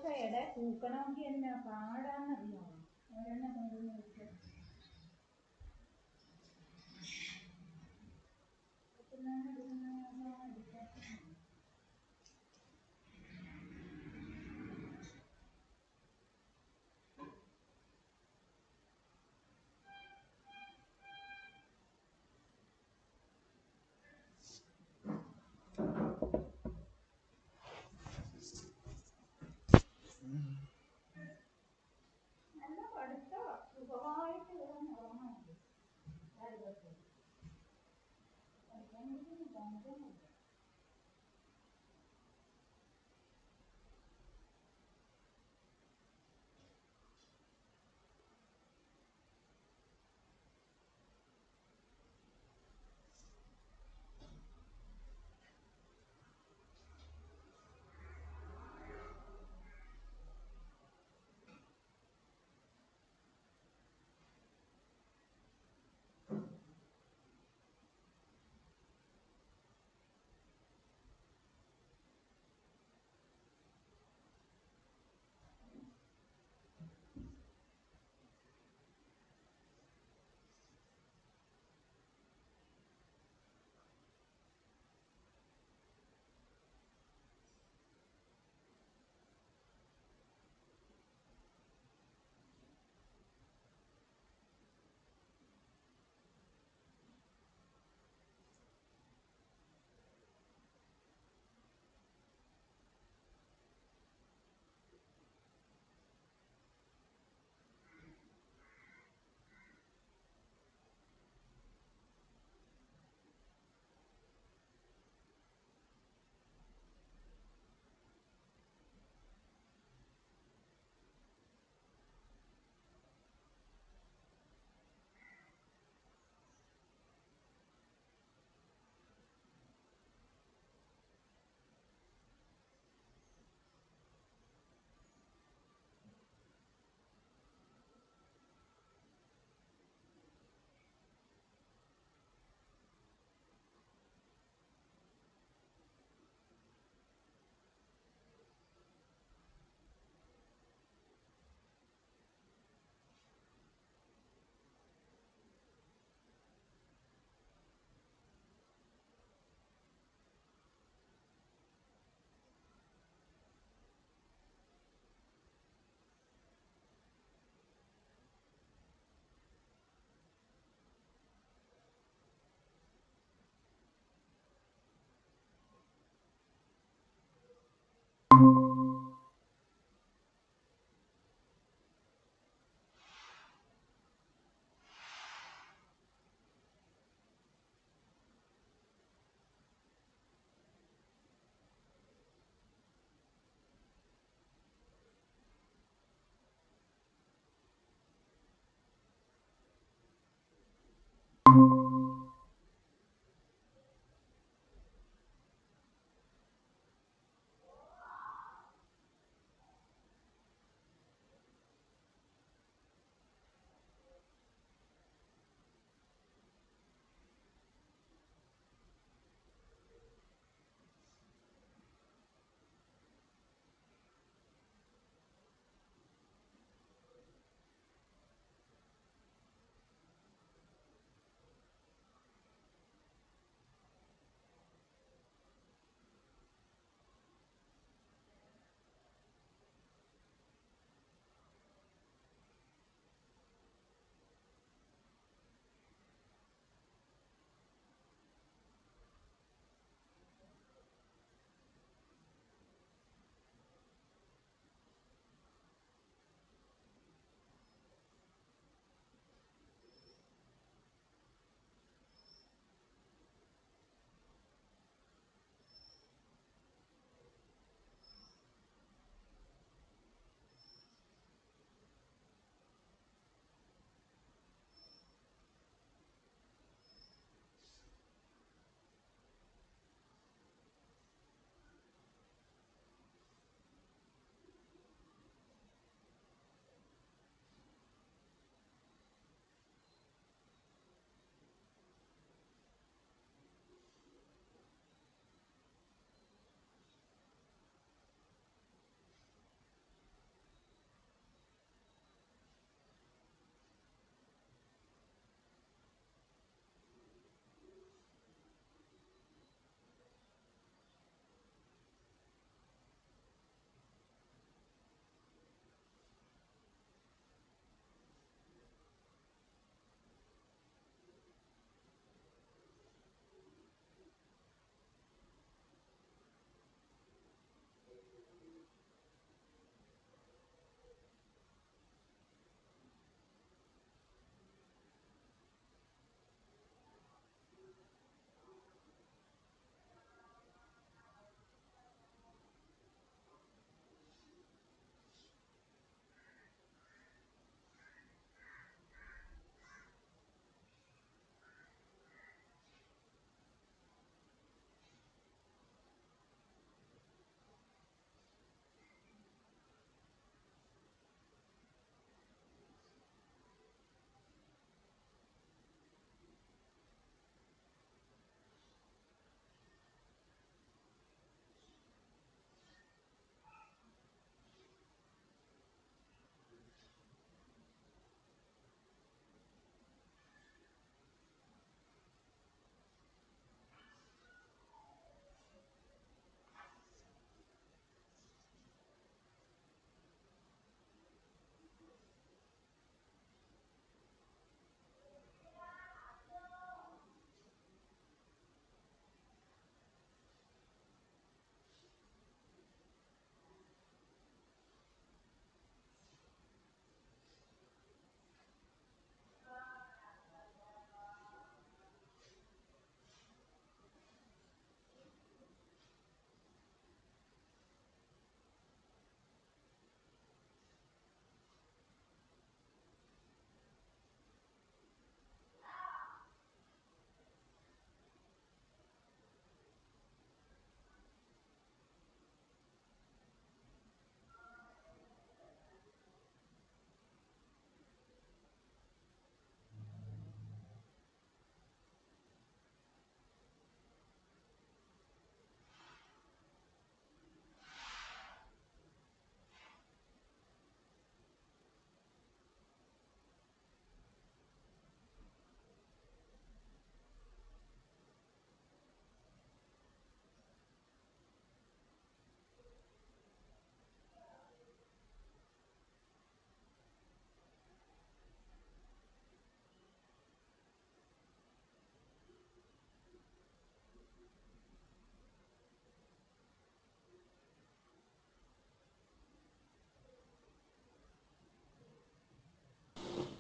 ഒക്കെ ഇട തൂക്കണമെങ്കിൽ എന്നാ പാടാന്നറിയാമോ? ഒരെണ്ണം കൊണ്ടുവന്ന് വെച്ച് നല്ല പഠിത്തമാണ്, സുഖമായിട്ട് ഉറങ്ങുന്നുണ്ട്. പഠിക്കാൻ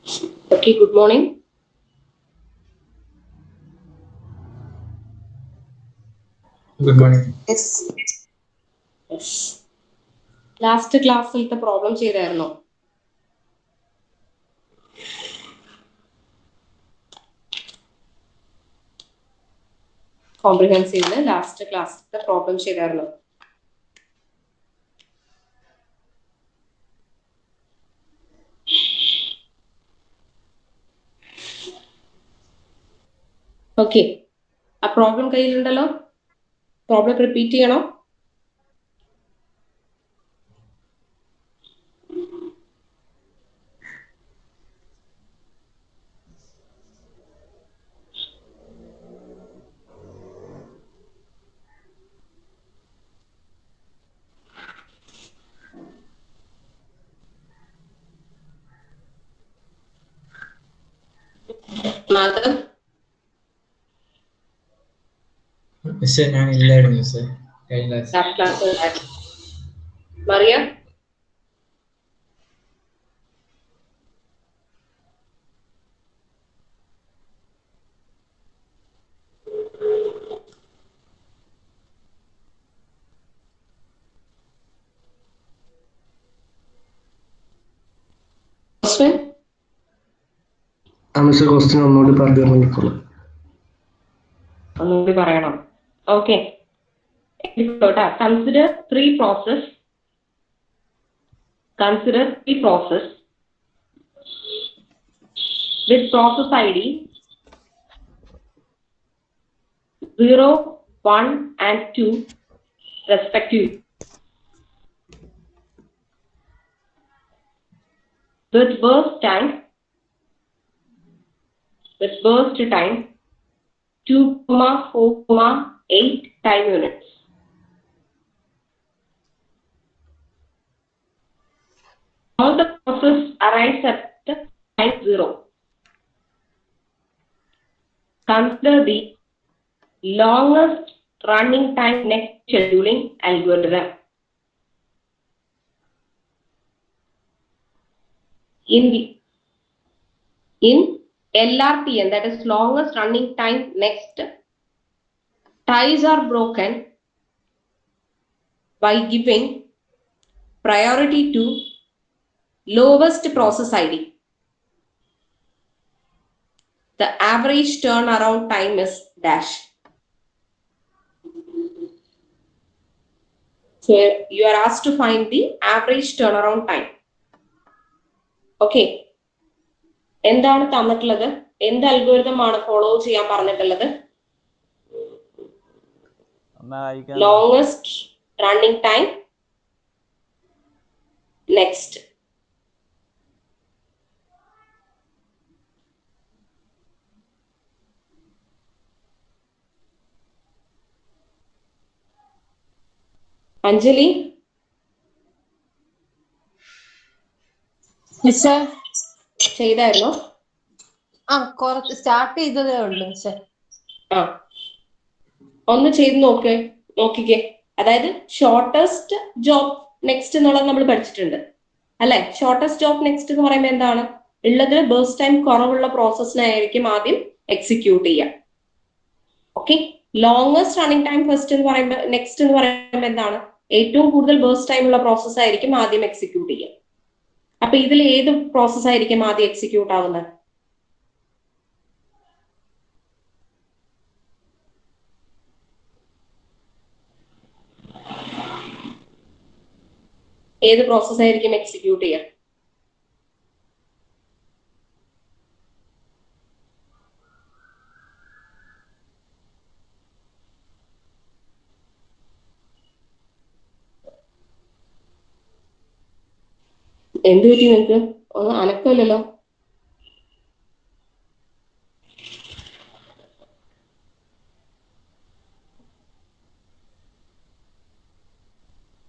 Okay, good morning. Good morning. Yes. Yes. Last class the problem ചെയ്തായിരുന്നോ? Comprehensive last class the problem ചെയ്തായിരുന്നോ? Okay. ആ പ്രോബ്ലം കയ്യിലുണ്ടല്ലോ? പ്രോബ്ലം റിപ്പീറ്റ് ചെയ്യണോ? മാധവ് മിസ്സേ ഞാൻ ഇല്ലായിരുന്നു മിസ്സേ കഴിഞ്ഞ ക്ലാസ് മറിയ മിസ്റ്റർ ക്വസ്റ്റ്യൻ ഒന്നുകൂടി പറഞ്ഞു ഒന്നുകൂടി പറയണം. Okay, consider three process with process ID 0, 1 and 2 respectively with burst time 2, 4, 8 time units. All the process arrives at time 0. Consider the longest running time next scheduling algorithm. In LRTN, that is longest running time next, ties are broken by giving priority to lowest process ID. The average turnaround time is dash. So you are asked to find the average turnaround time. Okay. എന്താണ് തന്നിട്ടുള്ളത്? എന്ത് algorithm ആണ് follow ചെയ്യാൻ പറഞ്ഞിട്ടുള്ളത്? Longest running time next. Anjali ചെയ്തായിരുന്നോ? കുറച്ച് start ചെയ്തതേ ഉള്ളൂ മിസ്സേ. ഒന്ന് ചെയ്ത് നോക്കിക്കേ. അതായത് ഷോർട്ടസ്റ്റ് ജോബ് നെക്സ്റ്റ് എന്നുള്ളത് നമ്മൾ പഠിച്ചിട്ടുണ്ട് അല്ലെ? ഷോർട്ടസ്റ്റ് ജോബ് നെക്സ്റ്റ് എന്ന് പറയുമ്പോൾ എന്താണ് ഉള്ളത്? ബേസ്റ്റ് ടൈം കുറവുള്ള പ്രോസസ്സിനായിരിക്കും ആദ്യം എക്സിക്യൂട്ട് ചെയ്യുക. Okay, longest running time first എന്ന് പറയുമ്പോൾ നെക്സ്റ്റ് എന്ന് പറയുമ്പോൾ എന്താണ്? ഏറ്റവും കൂടുതൽ ബേസ്റ്റ് ടൈം ഉള്ള പ്രോസസ് ആയിരിക്കും ആദ്യം എക്സിക്യൂട്ട് ചെയ്യുക. അപ്പൊ ഇതിൽ ഏത് പ്രോസസ് ആയിരിക്കും ആദ്യം എക്സിക്യൂട്ട് ആവുന്നത്? ഏത് പ്രോസസ് ആയിരിക്കും എക്സിക്യൂട്ട് ചെയ്യുക? എന്ത് പറ്റി നിങ്ങൾക്ക്? ഒന്നും അനക്കമില്ലല്ലോ.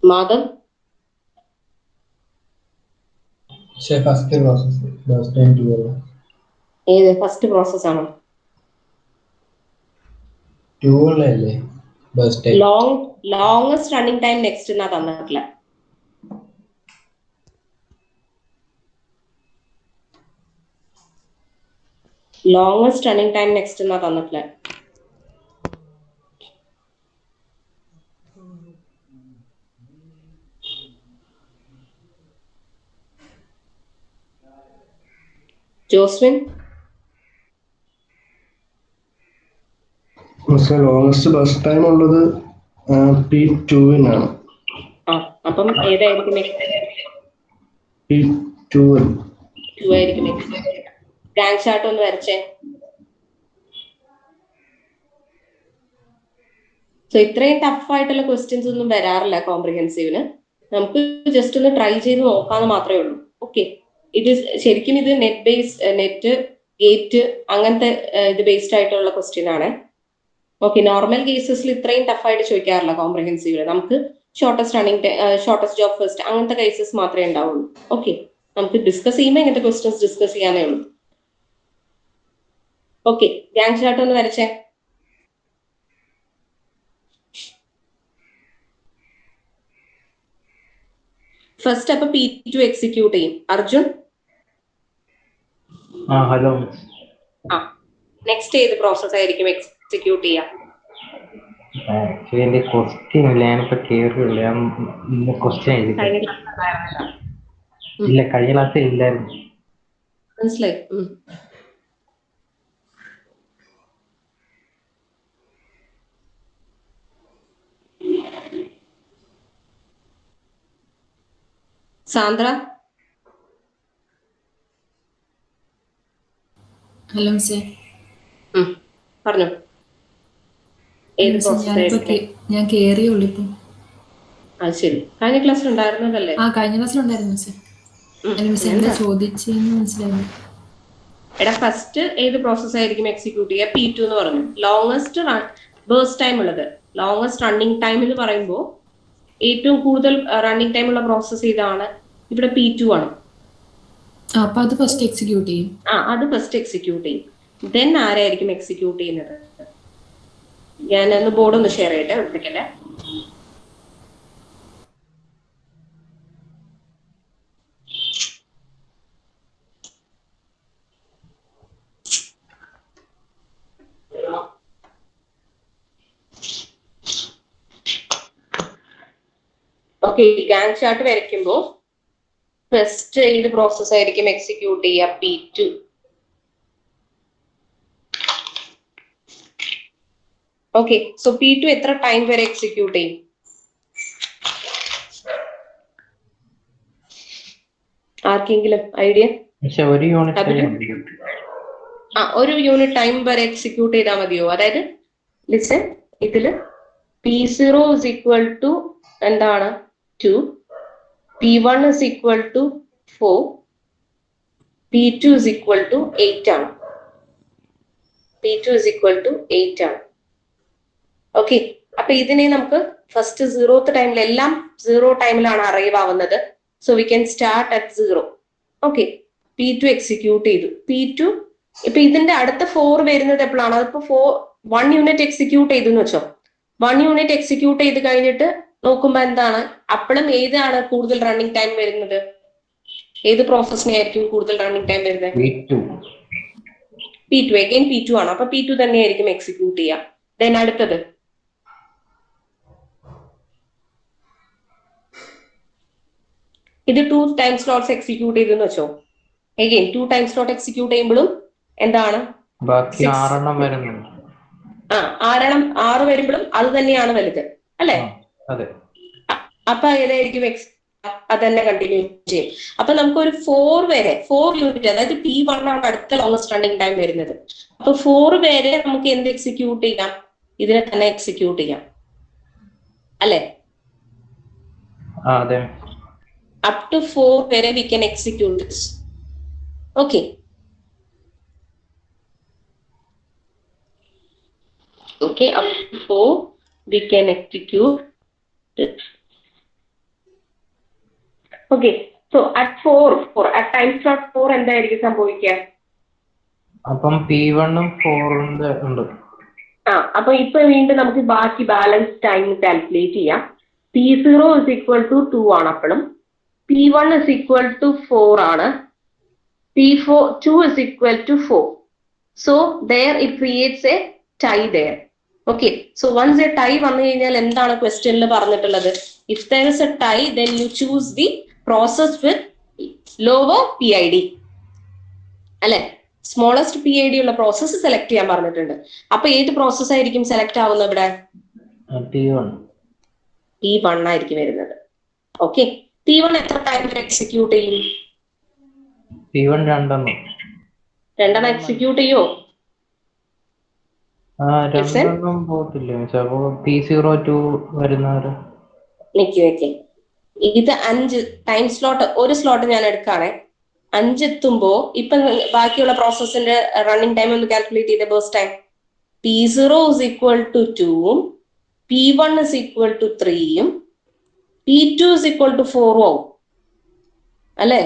Madhav first process burst time 2 അല്ലേ? ഏത് ഫസ്റ്റ് പ്രോസസ് ആണോ? 2 അല്ലേ burst time? Longest running time next എന്നാ തന്നിട്ടില്ല. ലോങ്സ്റ്റ് റണ്ണിങ് ടൈം നെക്സ്റ്റ് എന്നാ തന്നിട്ടില്ല. ജോസ്വിൻ മിസ്സേ ലോങ്സ്റ്റ് ബസ് ടൈം ഉള്ളത് P2-നാണ്. അപ്പം ഏതായിരിക്കും? P2 ആയിരിക്കും. ഗാങ് ചാർട്ട് ഒന്ന് വരച്ചേ. സോ ഇത്രയും ടഫ് ആയിട്ടുള്ള ക്വസ്റ്റ്യൻസ് ഒന്നും വരാറില്ല കോംപ്രിഹെൻസീവിന്. നമുക്ക് ജസ്റ്റ് ഒന്ന് ട്രൈ ചെയ്ത് നോക്കാന്ന് മാത്രമേ ഉള്ളൂ. ഓക്കെ, ഇത് ശരിക്കും ഇത് നെറ്റ് ഗേറ്റ് അങ്ങനത്തെ ഇത് ബേസ്ഡ് ആയിട്ടുള്ള ക്വസ്റ്റ്യൻ ആണ്. ഓക്കെ, നോർമൽ കേസസിൽ ഇത്രയും ടഫ് ആയിട്ട് ചോദിക്കാറില്ല കോംപ്രിഹെൻസീവില്. നമുക്ക് ഷോർട്ടസ്റ്റ് ജോബ് ഫസ്റ്റ് അങ്ങനത്തെ കേസസ് മാത്രമേ ഉണ്ടാവുള്ളൂ. ഓക്കെ, നമുക്ക് ഡിസ്കസ് ചെയ്യുമ്പോൾ ഇങ്ങനത്തെ ക്വസ്റ്റ്യൻസ് ഡിസ്കസ് ചെയ്യാനേ ഉള്ളൂ. ഓക്കെ, ഗാങ് ചാർട്ട് ഒന്ന് വരച്ചേ. ഫസ്റ്റ് അപ്പൊ P2 എക്സിക്യൂട്ട് ചെയ്യും. അർജുൻ ഹലോ. നെക്സ്റ്റ് ഏത് പ്രോസസ് ആയിരിക്കും എക്സിക്യൂട്ട് ചെയ്യാം? ആക്ച്വലി ക്വസ്റ്റ്യൻ ഇല്ല, ഞാനിപ്പോ കേറിയില്ല. ക്വസ്റ്റ്യൻ കഴിഞ്ഞ എഴുതി. ക്ലാസ് ഉണ്ടായിരുന്നില്ല. ഇല്ല, കഴിഞ്ഞ ക്ലാസ്സിൽ ഇല്ലായിരുന്നു. മനസ്സിലായി. സാന്ദ്ര ഹലോ മിസ്സേ. പറഞ്ഞു. ഏത് പ്രോസസ്? ഞാൻ കേറിയുള്ളൂ ഇപ്പൊ. അത് ശരി, കഴിഞ്ഞ ക്ലാസ്സിൽ ഉണ്ടായിരുന്നതല്ലേ? കഴിഞ്ഞ ക്ലാസ്സിലുണ്ടായിരുന്നു മിസ്സേ. മിസ്സേ എന്താ ചോദിച്ചെന്ന് മനസ്സിലായി. എടാ, ഫസ്റ്റ് ഏത് പ്രോസസ് ആയിരിക്കും എക്സിക്യൂട്ട് ചെയ്യുക? P2 എന്ന് പറഞ്ഞു. ലോങ്സ്റ്റ് ബേഴ്സ് ടൈം ഉള്ളത്, ലോങ്സ്റ്റ് റണ്ണിങ് ടൈം എന്ന് പറയുമ്പോൾ ഏറ്റവും കൂടുതൽ റണ്ണിങ് ടൈം ഉള്ള പ്രോസസ് ഇതാണ്. ഇവിടെ P2 ആണ്. അപ്പൊ അത് ഫസ്റ്റ് എക്സിക്യൂട്ട് ചെയ്യും. അത് ഫസ്റ്റ് എക്സിക്യൂട്ട് ചെയ്യും. ദെൻ ആരായിരിക്കും എക്സിക്യൂട്ട് ചെയ്യുന്നത്? ഞാനൊന്ന് ബോർഡ് ഒന്ന് ഷെയർ ചെയ്യട്ടെ, വിളിക്കല്ലേ. ഓക്കെ, ഗാങ് ചാർട്ട് വരയ്ക്കുമ്പോൾ ഫസ്റ്റ് ഏത് പ്രോസസ് ആയിരിക്കും എക്സിക്യൂട്ട് ചെയ്യുക? P2. ഓക്കെ, സോ P2 എത്ര ടൈം വരെ എക്സിക്യൂട്ട് ചെയ്യും? ആർക്കെങ്കിലും ഐഡിയ? ഒരു യൂണിറ്റ് ഒരു യൂണിറ്റ് ടൈം വരെ എക്സിക്യൂട്ട് ചെയ്താൽ മതിയോ? അതായത് ലിസൺ, ഇതില് P0 is equal to എന്താണ്? 2, P1 is equal to 4, P2 is equal to 8 ആണ്. P2 is equal to 8 ആണ്. ഓക്കെ, അപ്പൊ ഇതിനെ നമുക്ക് ഫസ്റ്റ് 0th ടൈമിൽ, എല്ലാം 0 ടൈമിലാണ് അറൈവ് ആവുന്നത്. So we can start at 0. Okay, P2 execute ചെയ്തു. P2 ഇപ്പൊ ഇതിന്റെ അടുത്ത 4 വരുന്നത് എപ്പോഴാണ്? അതിപ്പോ 1 യൂണിറ്റ് എക്സിക്യൂട്ട് ചെയ്തു എന്ന് വെച്ചോ. 1 യൂണിറ്റ് എക്സിക്യൂട്ട് ചെയ്ത് കഴിഞ്ഞിട്ട് നോക്കുമ്പോ എന്താണ്? അപ്പോഴും ഏതാണ് കൂടുതൽ റണ്ണിങ് ടൈം വരുന്നത്? ഏത് പ്രോസസ്സിനായിരിക്കും കൂടുതൽ റണ്ണിങ് ടൈം വരുന്നത്? P2. അഗൈൻ P2 ആണ്. അപ്പൊ P2 തന്നെയായിരിക്കും എക്സിക്യൂട്ട് ചെയ്യാം. ദെൻ അടുത്തത് ഇത് 2 ടൈം സ്ലോട്ട്സ് എക്സിക്യൂട്ട് ചെയ്തെന്ന് വെച്ചോ. അഗൈൻ 2 ടൈം സ്ലോട്ട് എക്സിക്യൂട്ട് ചെയ്യുമ്പോഴും എന്താണ്? ബാക്കി 6 എണ്ണം വരുന്നുണ്ട്. 6 വരുമ്പോഴും അത് തന്നെയാണ് വലുത്, അല്ലെ? അതെ. അപ്പൊ ഏതായിരിക്കും? അത് തന്നെ കണ്ടിന്യൂ ചെയ്യും. അപ്പൊ നമുക്കൊരു 4 വരെ, 4 യൂണിറ്റ്, അതായത് P1 ആണ് അടുത്ത ലോങ്സ്റ്റ് റണ്ണിങ് ടൈം വരുന്നത്. അപ്പൊ 4 വരെ നമുക്ക് എന്ത് എക്സിക്യൂട്ട് ചെയ്യാം? ഇതിനെ തന്നെ എക്സിക്യൂട്ട് ചെയ്യാം, അല്ലെ? അതെ. Up to 4 വരെ we can execute this. Okay. Okay, up to 4 we can execute this. Okay, so at 4 at time slot 4 എന്തായിരിക്കും സംഭവിക്കുക? അപ്പം P1 4 ഉണ്ട്. അപ്പൊ ഇപ്പൊ വീണ്ടും നമുക്ക് ബാക്കി ബാലൻസ് ടൈം കാൽക്കുലേറ്റ് ചെയ്യാം. P0 is equal to 2 ആണ്. അപ്പോഴും P1 is equal to 4 ആണ്. P2 is equal to 4. So there it creates a tie there. Okay, so once a tie വന്നു കഴിഞ്ഞാൽ എന്താണ് ക്വസ്റ്റ്യനിൽ പറഞ്ഞിട്ടുള്ളത്? If there is a tie, then you choose the process with lower PID. അല്ലെ, smallest PID ഉള്ള process select ചെയ്യാൻ പറഞ്ഞിട്ടുണ്ട്. അപ്പൊ ഏത് പ്രോസസ് ആയിരിക്കും സെലക്ട് ആവുന്നത് ഇവിടെ? P1 ആയിരിക്കും വരുന്നത്. ഓക്കെ, P1 എത്ര ടൈം എക്സിക്യൂട്ട് ചെയ്യും? P1 രണ്ടെണ്ണം എക്സിക്യൂട്ട് ചെയ്യോ? രണ്ടെണ്ണം പോകത്തില്ല. P02 വരുന്നവര് നിക്ക് ഇത് 5 ടൈം സ്ലോട്ട്, ഒരു സ്ലോട്ട് ഞാൻ എടുക്കാണേ. 5 എത്തുമ്പോ ഇപ്പൊ ബാക്കിയുള്ള പ്രോസസ്സിന്റെ റണ്ണിങ് ടൈം ഒന്ന് കാൽക്കുലേറ്റ് ചെയ്ത burst time. P0 is equal to 2, P1 is equal to 3, P2 is equal to 4 ആവും അല്ലേ?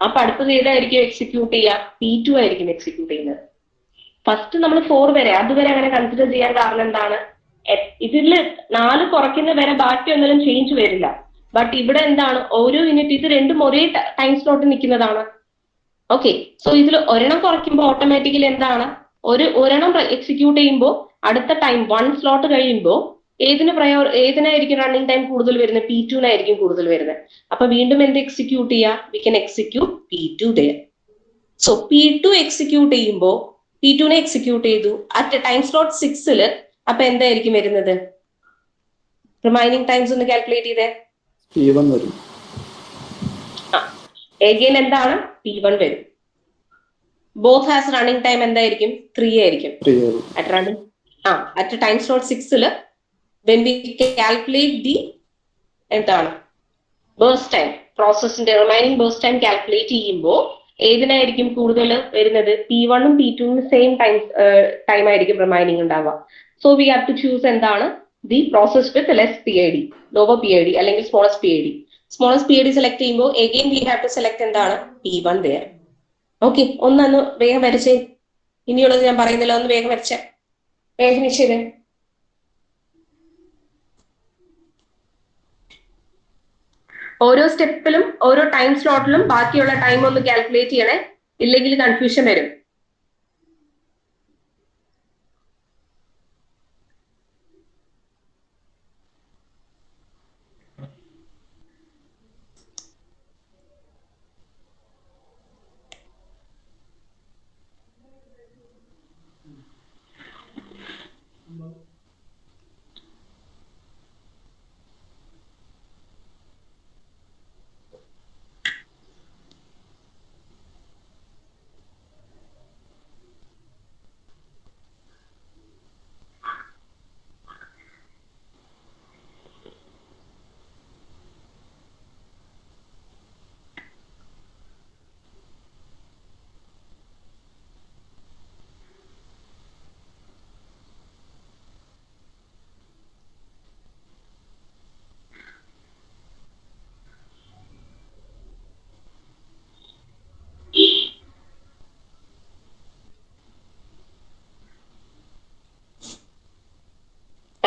അപ്പൊ അടുത്തത് ഏതായിരിക്കും എക്സിക്യൂട്ട് ചെയ്യുക? P2 ആയിരിക്കും എക്സിക്യൂട്ട് ചെയ്യുന്നത്. ഫസ്റ്റ് നമ്മൾ 4 വരെ, അതുവരെ അങ്ങനെ കൺസിഡർ ചെയ്യാൻ കാരണം എന്താണ്? ഇതില് 4 കുറയ്ക്കുന്ന വരെ ബാക്കി ഒന്നിലും ചേഞ്ച് വരില്ല. ബട്ട് ഇവിടെ എന്താണ്, ഓരോ യൂണിറ്റ് ഇത് രണ്ടും ഒരേ ടൈം സ്ലോട്ട് നിൽക്കുന്നതാണ്. ഓക്കെ, സോ ഇതിൽ ഒരെണ്ണം കുറയ്ക്കുമ്പോൾ ഓട്ടോമാറ്റിക്കലി എന്താണ്, ഒരെണ്ണം എക്സിക്യൂട്ട് ചെയ്യുമ്പോൾ അടുത്ത ടൈം 1 സ്ലോട്ട് കഴിയുമ്പോൾ ഏതിനായിരിക്കും റണ്ണിങ് ടൈം കൂടുതൽ വരുന്നത്? P2 കൂടുതൽ വരുന്നത്. അപ്പൊ വീണ്ടും എന്ത് എക്സിക്യൂട്ട് ചെയ്യാം? We can execute P2 there. So P2 execute ചെയ്യുമ്പോൾ P2 എക്സിക്യൂട്ട് ചെയ്തു അറ്റ് ടൈം സ്ലോട്ട് 6 അപ്പൊ എന്തായിരിക്കും വരുന്നത്? റിമൈനിങ് ടൈംസ് ഒന്ന് കാൽക്കുലേറ്റ് ചെയ്തേ. P1 വരും. എഗെയിൻ എന്താണ്? P1 വരും. ബോത്ത് ഹാസ് റണ്ണിങ് ടൈം എന്തായിരിക്കും? 3 ആയിരിക്കും. At time slot 6 when we calculate the എന്താണ് ബേസ്റ്റ് ടൈം, പ്രോസസ്സിന്റെ റിമൈനിങ് ബേസ്റ്റ് ടൈം കാൽക്കുലേറ്റ് ചെയ്യുമ്പോൾ ഏതിനായിരിക്കും കൂടുതൽ വരുന്നത്? P1 ഉം P2 ഉം സെയിം ടൈം ആയിരിക്കും റിമൈനിങ് ഉണ്ടാവുക. So we have to choose എന്താണ്? The process with less PID, lower PID അല്ലെങ്കിൽ smallest PID. Smallest PID select ചെയ്യുമ്പോൾ again we have to select എന്താണ്? P1 there. ഓക്കെ, ഒന്ന് വേഗം വരച്ചേ. ഇനിയുള്ളത് ഞാൻ പറയുന്നില്ല, ഒന്ന് വേഗം വരച്ചേ, വേഗം ഫിനിഷ് ചെയ്തേ. ഓരോ സ്റ്റെപ്പിലും ഓരോ ടൈം സ്ലോട്ടിലും ബാക്കിയുള്ള ടൈം ഒന്ന് കാൽക്കുലേറ്റ് ചെയ്യണേ, ഇല്ലെങ്കിൽ കൺഫ്യൂഷൻ വരും.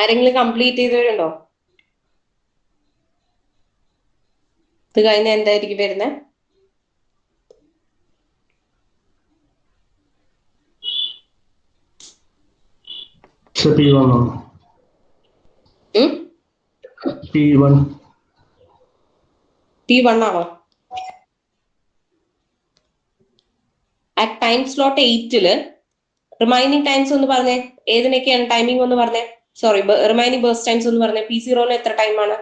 ആരെങ്കിലും കംപ്ലീറ്റ് ചെയ്തവരുണ്ടോ? ഇത് കഴിഞ്ഞ എന്തായിരിക്കും വരുന്നത്? P1 ആണോ? At time slot 8 remaining times ഒന്ന് പറഞ്ഞേ. ഏതിനൊക്കെയാണ് ടൈമിംഗ് ഒന്ന് പറഞ്ഞേ? സോറി, റിമൈനിങ് ബേസ്റ്റ് ടൈംസ് ഒന്ന് പറഞ്ഞേ. P0 എത്ര ടൈമാണ്?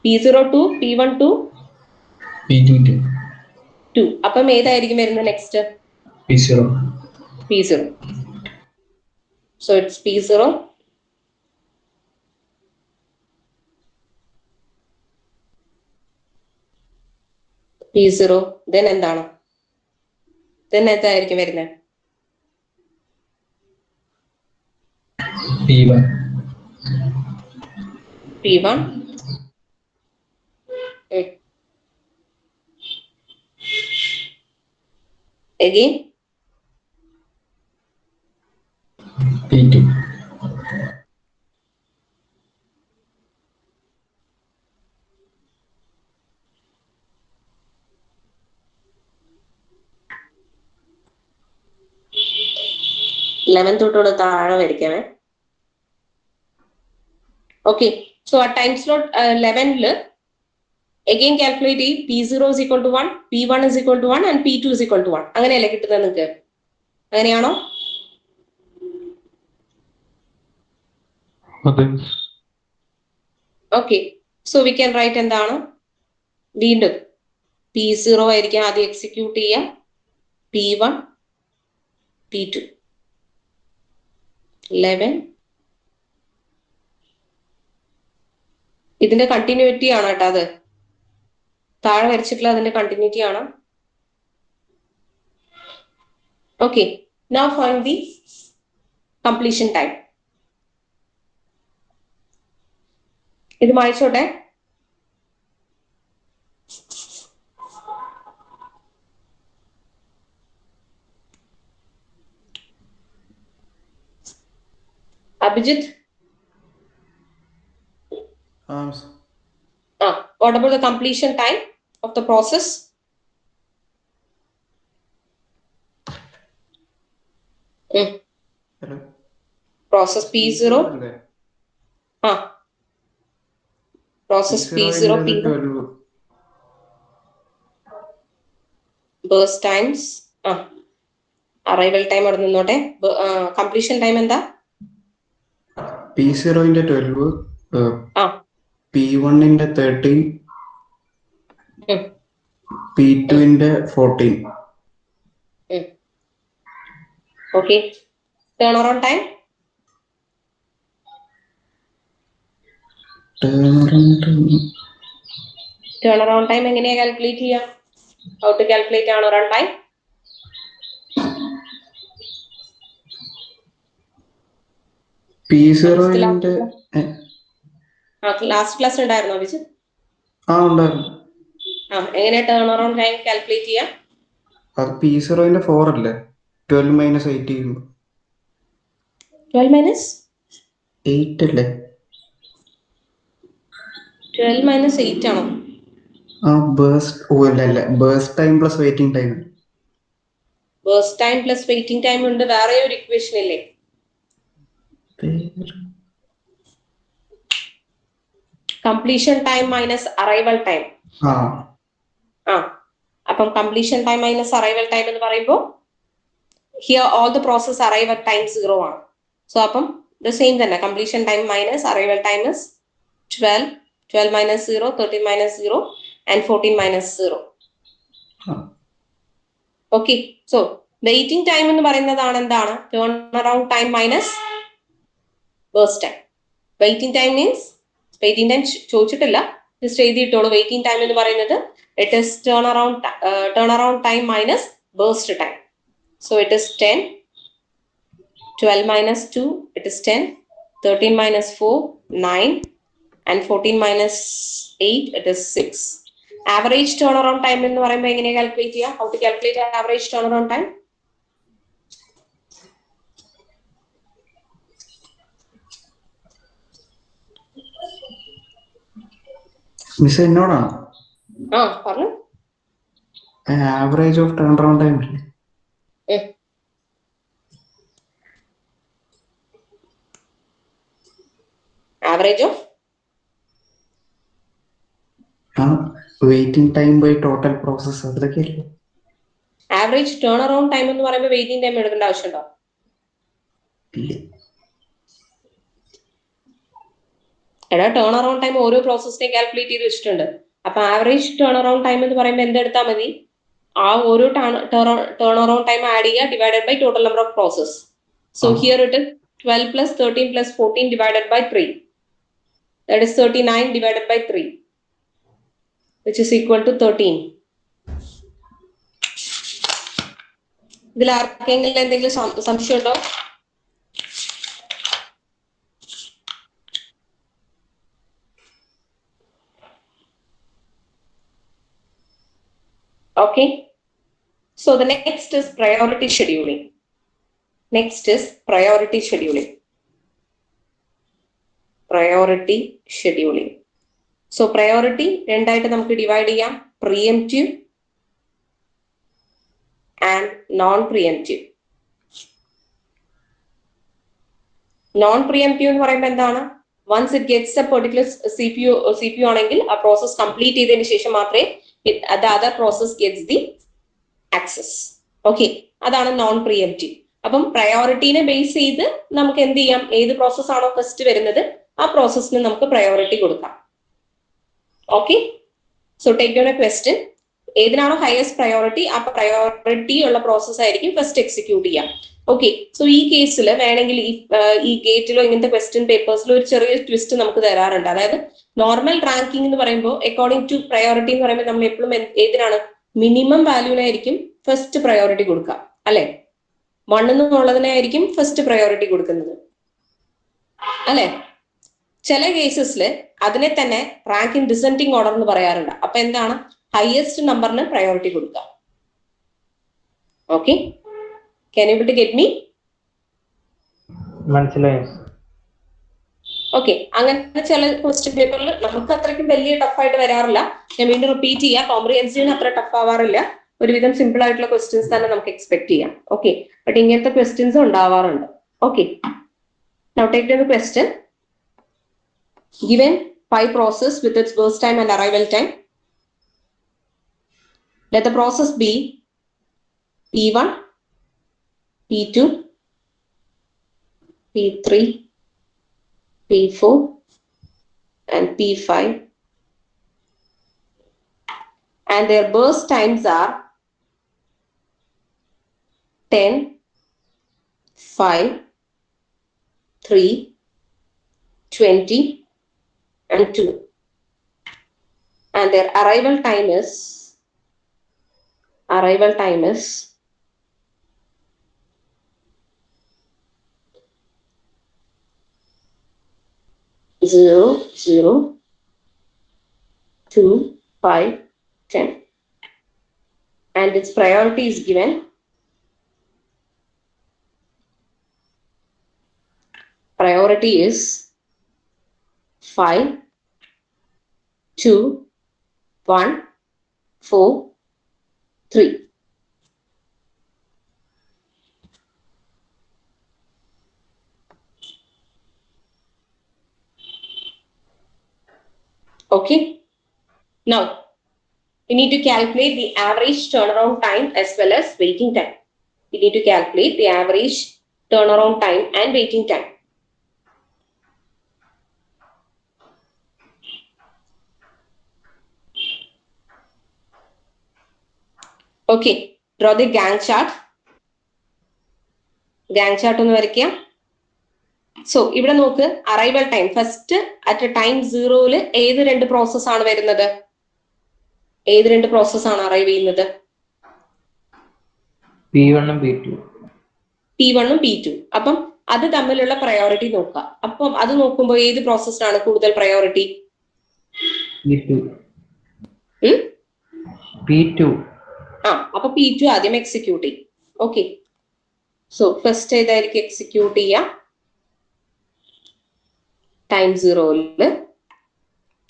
P02, P1 to P2 2. അപ്പം ഏതായിരിക്കും വരുന്നത് next? P0. So it's P0. P0 then എന്താണ്? then എന്തായിരിക്കും വരുന്നത്? P1. Again, P2. ലെവൻ തൊട്ടോട് താഴെ വരയ്ക്കാമേ. ഓക്കെ, സോ ആ ടൈം സ്ലോട്ട് 11ല് again calculate P0 is equal to 1, P1 is equal to 1 and P2 is equal to 1. അങ്ങനെയല്ലേ കിട്ടുന്നത് നിങ്ങൾക്ക്? അങ്ങനെയാണോ? Okay, so we can write എന്താണ്? വീണ്ടും P0 ആയിരിക്കും ആദ്യം എക്സിക്യൂട്ട് ചെയ്യുക, P1, P2, 11. ഇതിന്റെ കണ്ടിന്യൂറ്റി ആണ് കേട്ടോ, അത് താഴെ വരച്ചിട്ടുള്ള അതിന്റെ കണ്ടിന്യൂറ്റി ആണ്. Okay, now find the completion time. ഇത് മായ്ച്ചോട്ടെ. Abhijith, what about the completion time of the process? Hello. Process P0. Process P0, P1. Burst times. Arrival time അവിടെ നിന്നോട്ടെ. Completion time എന്താ? P0 ന്റെ 12, P1 ന്റെ 13, P2 ന്റെ 14. Okay. Turnaround time? Turnaround time എങ്ങനെയാ calculate ചെയ്യാം? How to calculate turnaround time? P0 ന്റെ last class ഉണ്ടായിരുന്നോ വിജി? ഉണ്ടായിരുന്നു. എങ്ങനെയാ turnaround time കാൽക്കുലേറ്റ് ചെയ്യാം? അത് P0 ന്റെ 4 അല്ലേ? 12 minus 8 ചെയ്യുമ്പോ 12 minus 8 അല്ലേ? 12 minus 8 ആണോ? Burst time plus waiting time. Burst time plus waiting time ഉണ്ട്, വേറെ ഒരു ഇക്വേഷൻ ഇല്ലേ? Completion time minus arrival time. അപ്പം completion time minus arrival time എന്ന് പറയുമ്പോൾ here all the process arrive at time 0 ആണ്. സോ അപ്പം ദ സെയിം തന്നെ, completion time minus arrival time is 12, 12 minus 0, 13 minus 0 and 14 minus 0. Okay, so waiting time എന്ന് പറയുന്നതാണ് എന്താണ്? Turn around time minus burst time. Waiting time means waiting time ചോദിച്ചിട്ടില്ല, just എഴുതിയിട്ടോളൂ. Waiting time എന്ന് പറയുന്നത് it is turnaround time minus burst time. So it is 10, 12 minus 2, it is 10, 13 minus 4, 9 and 14 minus 8, it is 6. Average turnaround time എന്ന് പറയുമ്പോൾ എങ്ങനെയാ calculate ചെയ്യുക? How to calculate average turnaround time? Miss എന്നോടാണ് പറഞ്ഞു. Average of turn around time ഇല്ലേ? Average of waiting time by total process, അതൊക്കെയല്ലേ? Average turn around time എന്ന് പറയുമ്പോൾ വെയിറ്റിംഗ് ടൈം എടുക്കേണ്ട ആവശ്യമുണ്ടോ? എടാ, ടേൺ അറൗണ്ട് ടൈം ഓരോ പ്രോസസ്സിനെ കാൽക്കുലേറ്റ് ചെയ്ത് വെച്ചിട്ടുണ്ട്. അപ്പൊ ആവറേജ് ടേൺ അറൗണ്ട് ടൈം എന്ന് പറയുമ്പോൾ എന്തെടുത്താൽ മതി? ആ ഓരോ ടേൺ അറൗണ്ട് ടൈം ആഡ് ചെയ്യുക divided by total number of process. So here it is 12 plus 13 plus 14 divided by 3. That is 39 divided by 3, which is equal to 13. ഇതിൽ ആർക്കെങ്കിലും എന്തെങ്കിലും സംശയം ഉണ്ടോ? Okay, So the next is priority scheduling. Next is priority scheduling. Priority scheduling. So priority രണ്ടായിട്ട് നമുക്ക് divide ചെയ്യാം, preemptive and non-preemptive. Non-preemptive എന്ന് പറയുമ്പോൾ എന്താണ്? Once it gets a particular CPU ആണെങ്കിൽ ആ പ്രോസസ് കംപ്ലീറ്റ് ചെയ്തതിന് ശേഷം മാത്രമേ the other process gets the access. Okay, അതാണ് നോൺ പ്രിയംറ്റീവ്. അപ്പം പ്രയോറിറ്റീനെ ബേസ് ചെയ്ത് നമുക്ക് എന്ത് ചെയ്യാം, ഏത് പ്രോസസ് ആണോ ഫസ്റ്റ് വരുന്നത് ആ പ്രോസസ്സിന് നമുക്ക് പ്രയോറിറ്റി കൊടുക്കാം. Okay, so take down a question. ഏതിനാണോ ഹയസ്റ്റ് പ്രയോറിറ്റി ആ പ്രയോറിറ്റി ഉള്ള പ്രോസസ് ആയിരിക്കും ഫസ്റ്റ് എക്സിക്യൂട്ട് ചെയ്യാം. ഓക്കെ, സോ ഈ കേസിൽ വേണമെങ്കിൽ ഈ ഗേറ്റിലോ ഇങ്ങനത്തെ ക്വസ്റ്റ്യൻ പേപ്പേഴ്സിലോ ഒരു ചെറിയ ട്വിസ്റ്റ് നമുക്ക് തരാറുണ്ട്. അതായത് നോർമൽ റാങ്കിങ് എന്ന് പറയുമ്പോൾ അക്കോർഡിംഗ് ടു പ്രയോറിറ്റി എന്ന് പറയുമ്പോൾ നമ്മൾ എപ്പോഴും ഏതിനാണ് മിനിമം വാല്യൂനായിരിക്കും ഫസ്റ്റ് പ്രയോറിറ്റി കൊടുക്കുക, അല്ലെ? 1 എന്നുള്ളതിനായിരിക്കും ഫസ്റ്റ് പ്രയോറിറ്റി കൊടുക്കുന്നത്, അല്ലെ? ചില കേസസിൽ അതിനെ തന്നെ റാങ്ക് ഇൻ ഡിസെൻഡിങ് ഓർഡർ എന്ന് പറയാറുണ്ട്. അപ്പൊ എന്താണ്, ഹയസ്റ്റ് നമ്പറിന് പ്രയോറിറ്റി കൊടുക്കുക. Okay, can you bit get me? മനസ്സിലായോ? ഓക്കെ, അങ്ങനത്തെ ചില ക്വസ്റ്റ്യൻ പേപ്പറിൽ നമുക്ക് അത്രയ്ക്കും വലിയ ടഫായിട്ട് വരാറില്ല. ഞാൻ വീണ്ടും റിപ്പീറ്റ് ചെയ്യാം, കോംപ്രിഹെൻസീവിന് അത്ര ടഫ് ആവാറില്ല. ഒരുവിധം സിമ്പിൾ ആയിട്ടുള്ള ക്വസ്റ്റ്യൻസ് തന്നെ നമുക്ക് എക്സ്പെക്ട് ചെയ്യാം. ഓക്കെ, ബട്ട് ഇങ്ങനത്തെ ക്വസ്റ്റ്യൻസ് ഉണ്ടാവാറുണ്ട്. Okay, now take the question. Given pi process with its burst time and arrival time, let the process be P1, P2, P3, P4 and P5, and their burst times are 10, 5, 3, 20 and 2, and their arrival time is 0, 0, 2, 5, 10, and its priority is given priority is 5, 2, 1, 4, 3. Okay, now we need to calculate the average turnaround time as well as waiting time. We need to calculate the average turnaround time and waiting time. Okay, draw the Gantt chart. Gantt chart ഒന്ന് വരയ്ക്കാം. So ഇവിടെ നോക്ക്, arrival time first at time 0 ഏത് രണ്ട് process ആണ് വരുന്നത്? ഏത് രണ്ട് പ്രോസസ് ആണ് അറൈവ് ചെയ്യുന്നത്? P1 ഉം P2. P1 ഉം P2. അപ്പം അത് തമ്മിലുള്ള പ്രയോറിറ്റി നോക്കുക. അപ്പം അത് നോക്കുമ്പോൾ ഏത് പ്രോസസ്സിനാണ് കൂടുതൽ പ്രയോറിറ്റി? P2. അപ്പൊ P2 ആദ്യം എക്സിക്യൂട്ട് ചെയ്യും. ഓക്കെ, സോ ഫസ്റ്റ് ഏതായിരിക്കും എക്സിക്യൂട്ട് ചെയ്യുക? ടൈം 0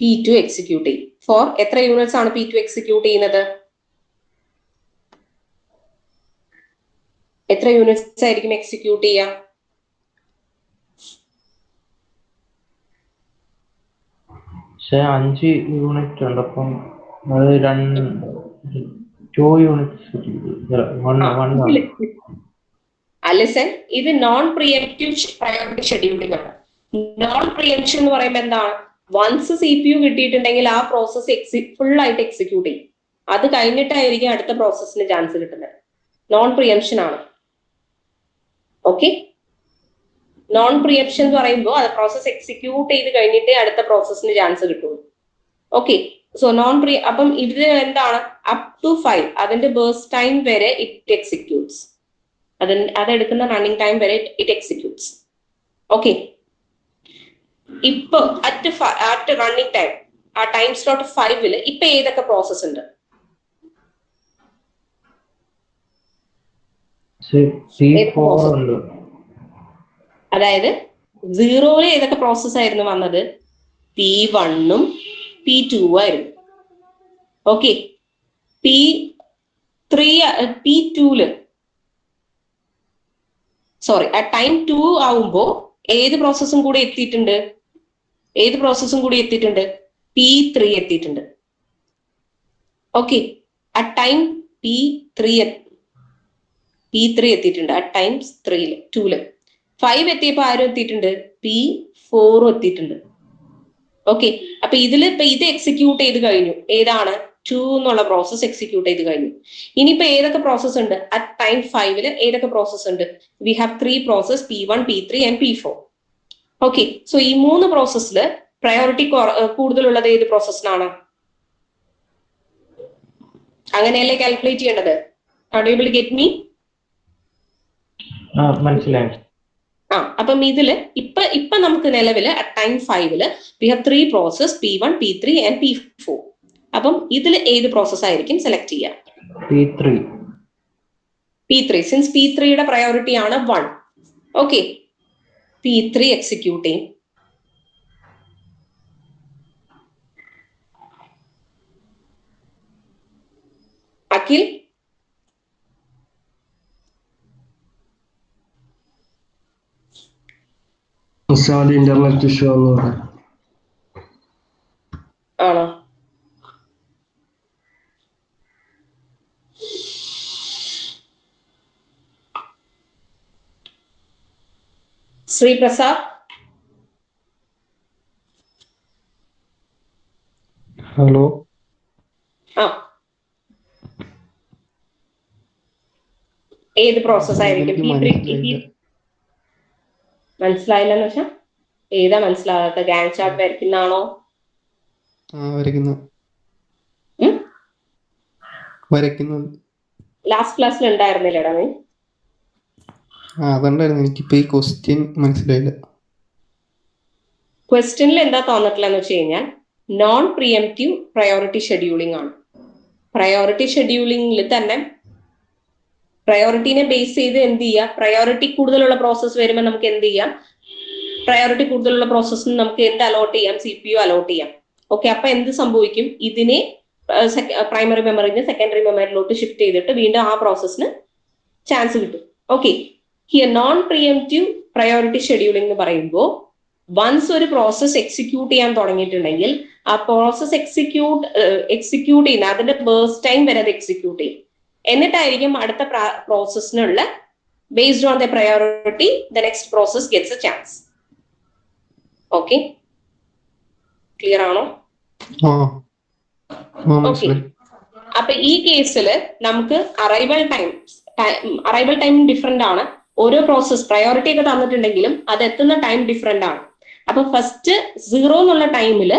P2 എക്സിക്യൂട്ട് ചെയ്യും. ഫോർ എത്ര യൂണിറ്റ്സ് ആണ് P2 എക്സിക്യൂട്ട് ചെയ്യുന്നത്? എത്ര യൂണിറ്റ്സ് ആയിരിക്കും എക്സിക്യൂട്ട് ചെയ്യുക? പക്ഷെ 5 യൂണിറ്റ് ഉണ്ട്, അപ്പം അത് 2 യൂണിറ്റ്സ്. അലിസൺ, ഇത് നോൺ പ്രിയംപ്റ്റീവ് പ്രയോറിറ്റി ഷെഡ്യൂളിംഗ് ആണ്. നോൺ പ്രിയംപ്ഷൻ എന്ന് പറയുമ്പോൾ എന്താണ്? വൺസ് CPU കിട്ടിയിട്ടുണ്ടെങ്കിൽ ആ പ്രോസസ് ഫുൾ ആയിട്ട് എക്സിക്യൂട്ട് ചെയ്യും. അത് കഴിഞ്ഞിട്ടായിരിക്കും അടുത്ത പ്രോസസ്സിന് ചാൻസ് കിട്ടുന്നത്. നോൺ പ്രിയംപ്ഷൻ ആണ്. ഓക്കെ, നോൺ പ്രിയംപ്ഷൻ എന്ന് പറയുമ്പോൾ അത് പ്രോസസ് എക്സിക്യൂട്ട് ചെയ്ത് കഴിഞ്ഞിട്ടേ അടുത്ത പ്രോസസ്സിന് ചാൻസ് കിട്ടുള്ളൂ. ഓക്കെ, സോ അപ്പം ഇത് എന്താണ്? അപ് ടു 5 അതിന്റെ ബേസ്റ്റ് ടൈം വരെ ഇറ്റ് എക്സിക്യൂട്ട്സ്. അതെടുക്കുന്ന റണ്ണിങ് ടൈം വരെ ഇറ്റ് എക്സിക്യൂട്ട്സ്. ഓക്കെ, ഇപ്പൊ അറ്റ് റണ്ണിങ് ടൈം ആ ടൈം സ്ലോട്ട് 5 ഇപ്പൊ ഏതൊക്കെ പ്രോസസ് ഉണ്ട്? C4 ഉണ്ട്. അതായത് 0-ല് ഏതൊക്കെ പ്രോസസ് ആയിരുന്നു വന്നത്? P1-ഉം P2-ഉം ആയിരുന്നു. ഓക്കെ, P2-ല് സോറി ആ ടൈം 2 ആവുമ്പോ ഏത് പ്രോസസ്സും കൂടി എത്തിയിട്ടുണ്ട്? P3 എത്തിയിട്ടുണ്ട്. ഓക്കെ, ആ ടൈം P3 എത്തിയിട്ടുണ്ട്. ആ ടൈം 2-ല് 5 എത്തിയപ്പോ ആരും എത്തിയിട്ടുണ്ട്? P4 എത്തിയിട്ടുണ്ട്. ഓക്കെ, അപ്പൊ ഇതിൽ ഇപ്പൊ ഇത് എക്സിക്യൂട്ട് ചെയ്ത് കഴിഞ്ഞു. ഏതാണ്? 2 എന്നുള്ള പ്രോസസ് എക്സിക്യൂട്ട് ചെയ്ത് കഴിഞ്ഞു. ഇനിയിപ്പോ ഏതൊക്കെ പ്രോസസ് ഉണ്ട് അറ്റ് ടൈം 5-ല്? ഏതൊക്കെ പ്രോസസ് ഉണ്ട്? V have 3 process, P1, P3 and P4. Okay, so ഈ 3 പ്രോസസ്സില് പ്രയോറിറ്റി കൂടുതലുള്ളത് ഏത് പ്രോസസ്സിനാണ്? അങ്ങനെയല്ലേ കാൽക്കുലേറ്റ് ചെയ്യേണ്ടത്? Are you able to get me? മനസ്സിലായി. അപ്പം ഇതില് ഇപ്പൊ നമുക്ക് നിലവില് അറ്റ് ടൈം 5-ല് we have 3 process, P1, P3 and P4. അപ്പം ഇതിൽ ഏത് പ്രോസസ് ആയിരിക്കും സെലക്ട് ചെയ്യുക? P3. സിൻസ് P3-യുടെ പ്രയോറിറ്റി ആണ് 1. ഓക്കെ, P3 എക്സിക്യൂട്ട് ചെയ്യും. അഖിൽ, ഇന്റർനെറ്റ് ഇഷ്യൂ എന്ന് പറയാം. ആണോ? ശ്രീപ്രസാദ്, ഹലോ. ഏത് പ്രോസസ് ആയിരിക്കും? മനസ്സിലായില്ലെന്ന് വെച്ചാ ഏതാ മനസ്സിലാകാത്ത? Gang chart വരയ്ക്കുന്നതാണോ? ലാസ്റ്റ് ക്ലാസ്സിൽ ഉണ്ടായിരുന്നില്ലടാ നീ? അതുണ്ടായിരുന്നു. എനിക്കിപ്പോ ഈ ക്വസ്റ്റ്യൻ മനസ്സിലായില്ല. ക്വസ്റ്റ്യനിൽ എന്താ തോന്നിട്ടില്ലെന്ന് വെച്ച് കഴിഞ്ഞാൽ നോൺ പ്രിയംറ്റീവ് പ്രയോറിറ്റി ഷെഡ്യൂളിംഗ് ആണ്. പ്രയോറിറ്റി ഷെഡ്യൂളിംഗിൽ തന്നെ പ്രയോറിറ്റിനെ ബേസ് ചെയ്ത് എന്ത് ചെയ്യുക? പ്രയോറിറ്റി കൂടുതലുള്ള പ്രോസസ്സ് വരുമ്പോൾ നമുക്ക് എന്ത് ചെയ്യാം? പ്രയോറിറ്റി കൂടുതലുള്ള പ്രോസസ്സിന് നമുക്ക് എന്ത് അലോട്ട് ചെയ്യാം? CPU അലോട്ട് ചെയ്യാം. ഓക്കെ, അപ്പൊ എന്ത് സംഭവിക്കും? ഇതിനെ പ്രൈമറി മെമ്മറിന്ന് സെക്കൻഡറി മെമ്മറിയിലോട്ട് ഷിഫ്റ്റ് ചെയ്തിട്ട് വീണ്ടും ആ പ്രോസസ്സിന് ചാൻസ് കിട്ടും. Okay, here non pre-emptive priority scheduling എന്ന് പറയുമ്പോൾ വൺസ് ഒരു പ്രോസസ് എക്സിക്യൂട്ട് ചെയ്യാൻ തുടങ്ങിയിട്ടുണ്ടെങ്കിൽ ആ പ്രോസസ് എക്സിക്യൂട്ട് ചെയ്യുന്ന അതിന്റെ ബേസ്റ്റ് ടൈം വരെ അത് എക്സിക്യൂട്ട് ചെയ്യും. എന്നിട്ടായിരിക്കും അടുത്ത പ്രോസസ്സിനുള്ള based on the priority the next process gets a chance. Okay, clear ആണോ? ഓക്കെ, അപ്പൊ ഈ കേസില് നമുക്ക് അറൈവൽ ടൈം ഡിഫറെന്റ് ആണ്. ഓരോ പ്രോസസ് പ്രയോറിറ്റി ഒക്കെ തന്നിട്ടുണ്ടെങ്കിലും അത് എത്തുന്ന ടൈം ഡിഫറെന്റ് ആണ്. അപ്പൊ ഫസ്റ്റ് 0 എന്നുള്ള ടൈമില്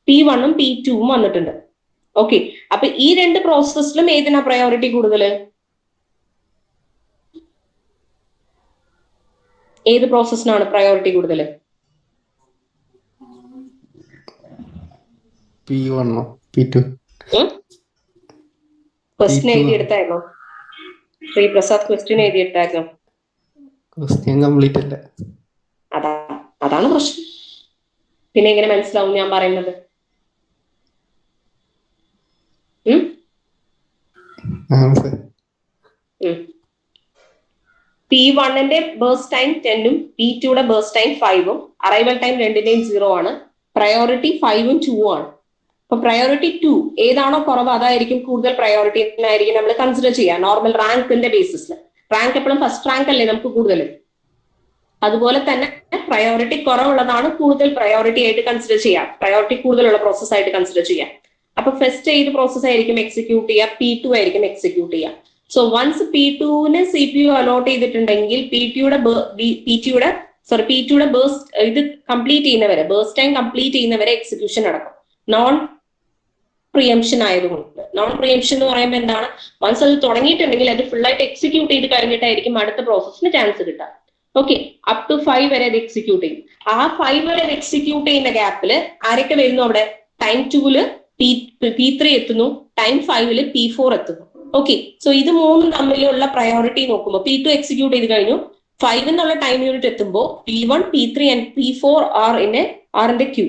P1-ഉം P2-ഉം വന്നിട്ടുണ്ട്. ഓക്കെ, അപ്പൊ ഈ 2 പ്രോസസ്സിലും ഏതിനാ പ്രയോറിറ്റി കൂടുതല്? ഏത് പ്രോസസ്സിനാണ് പ്രയോറിറ്റി കൂടുതല്? P1-ഓ P2? ക്വസ്റ്റ്യൻ എഴുതിയെടുത്തായിരുന്നോ ശ്രീപ്രസാദ്? ക്വസ്റ്റ്യൻ എഴുതിയെടുത്തായിരുന്നോ? ക്വസ്റ്റ്യൻ കംപ്ലീറ്റ് അല്ല. അതാണ് പ്രശ്നം. പിന്നെ എങ്ങനെ മനസ്സിലാവും ഞാൻ പറയുന്നത്? P1-ന്റെ ബേസ്റ്റ് ടൈം 10-ഉം P2-യുടെ ബേസ്റ്റ് ടൈം 5-ഉം അറൈവൽ ടൈം 2-ന്റെയും 0 ആണ്. പ്രയോറിറ്റി 5-ഉം 2-ഉം ആണ്. അപ്പൊ പ്രയോറിറ്റി 2 ഏതാണോ കുറവ് അതായിരിക്കും കൂടുതൽ പ്രയോറിറ്റി ആയിരിക്കും നമ്മൾ കൺസിഡർ ചെയ്യുക നോർമൽ റാങ്കിന്റെ ബേസിസിൽ. റാങ്ക് എപ്പോഴും ഫസ്റ്റ് റാങ്ക് അല്ലേ നമുക്ക് കൂടുതൽ. അതുപോലെ തന്നെ പ്രയോറിറ്റി കുറവുള്ളതാണ് കൂടുതൽ പ്രയോറിറ്റി ആയിട്ട് കൺസിഡർ ചെയ്യാം, പ്രയോറിറ്റി കൂടുതലുള്ള പ്രോസസ് ആയിട്ട് കൺസിഡർ ചെയ്യാം. അപ്പൊ ഫസ്റ്റ് ഏത് പ്രോസസ് ആയിരിക്കും എക്സിക്യൂട്ട് ചെയ്യുക? P2 ആയിരിക്കും എക്സിക്യൂട്ട് ചെയ്യുക. സോ വൺസ് P2-ന് CPU അലോട്ട് ചെയ്തിട്ടുണ്ടെങ്കിൽ P2-യുടെ ബേസ്റ്റ് ഇത് കംപ്ലീറ്റ് ചെയ്യുന്നവരെ, ബേസ്റ്റ് ടൈം കംപ്ലീറ്റ് ചെയ്യുന്നവരെ എക്സിക്യൂഷൻ നടക്കും. നോൺ പ്രിയംഷൻ ആയതുകൊണ്ട്. നോൺ പ്രിയംഷൻ എന്ന് പറയുമ്പോൾ എന്താണ്? വൺസ് അത് തുടങ്ങിയിട്ടുണ്ടെങ്കിൽ അത് ഫുൾ ആയിട്ട് എക്സിക്യൂട്ട് ചെയ്ത് കഴിഞ്ഞിട്ടായിരിക്കും അടുത്ത പ്രോസസ്സിന് ചാൻസ് കിട്ടുക. ഓക്കെ, അപ് ടു 5 വരെ അത് എക്സിക്യൂട്ട് ചെയ്യും. ആ 5 വരെ അത് എക്സിക്യൂട്ട് ചെയ്യുന്ന ഗ്യാപ്പില് ആരൊക്കെ വരുന്നു അവിടെ? ടൈം 2-ല് P3 എത്തുന്നു, ടൈം 5-ല് P4 എത്തുന്നു. ഓക്കെ, സോ ഇത് മൂന്നും തമ്മിലുള്ള പ്രയോറിറ്റി നോക്കുമ്പോൾ P2 എക്സിക്യൂട്ട് ചെയ്ത് കഴിഞ്ഞു. 5 എന്നുള്ള ടൈം യൂണിറ്റ് എത്തുമ്പോൾ P1, P3 and P4 are in the queue.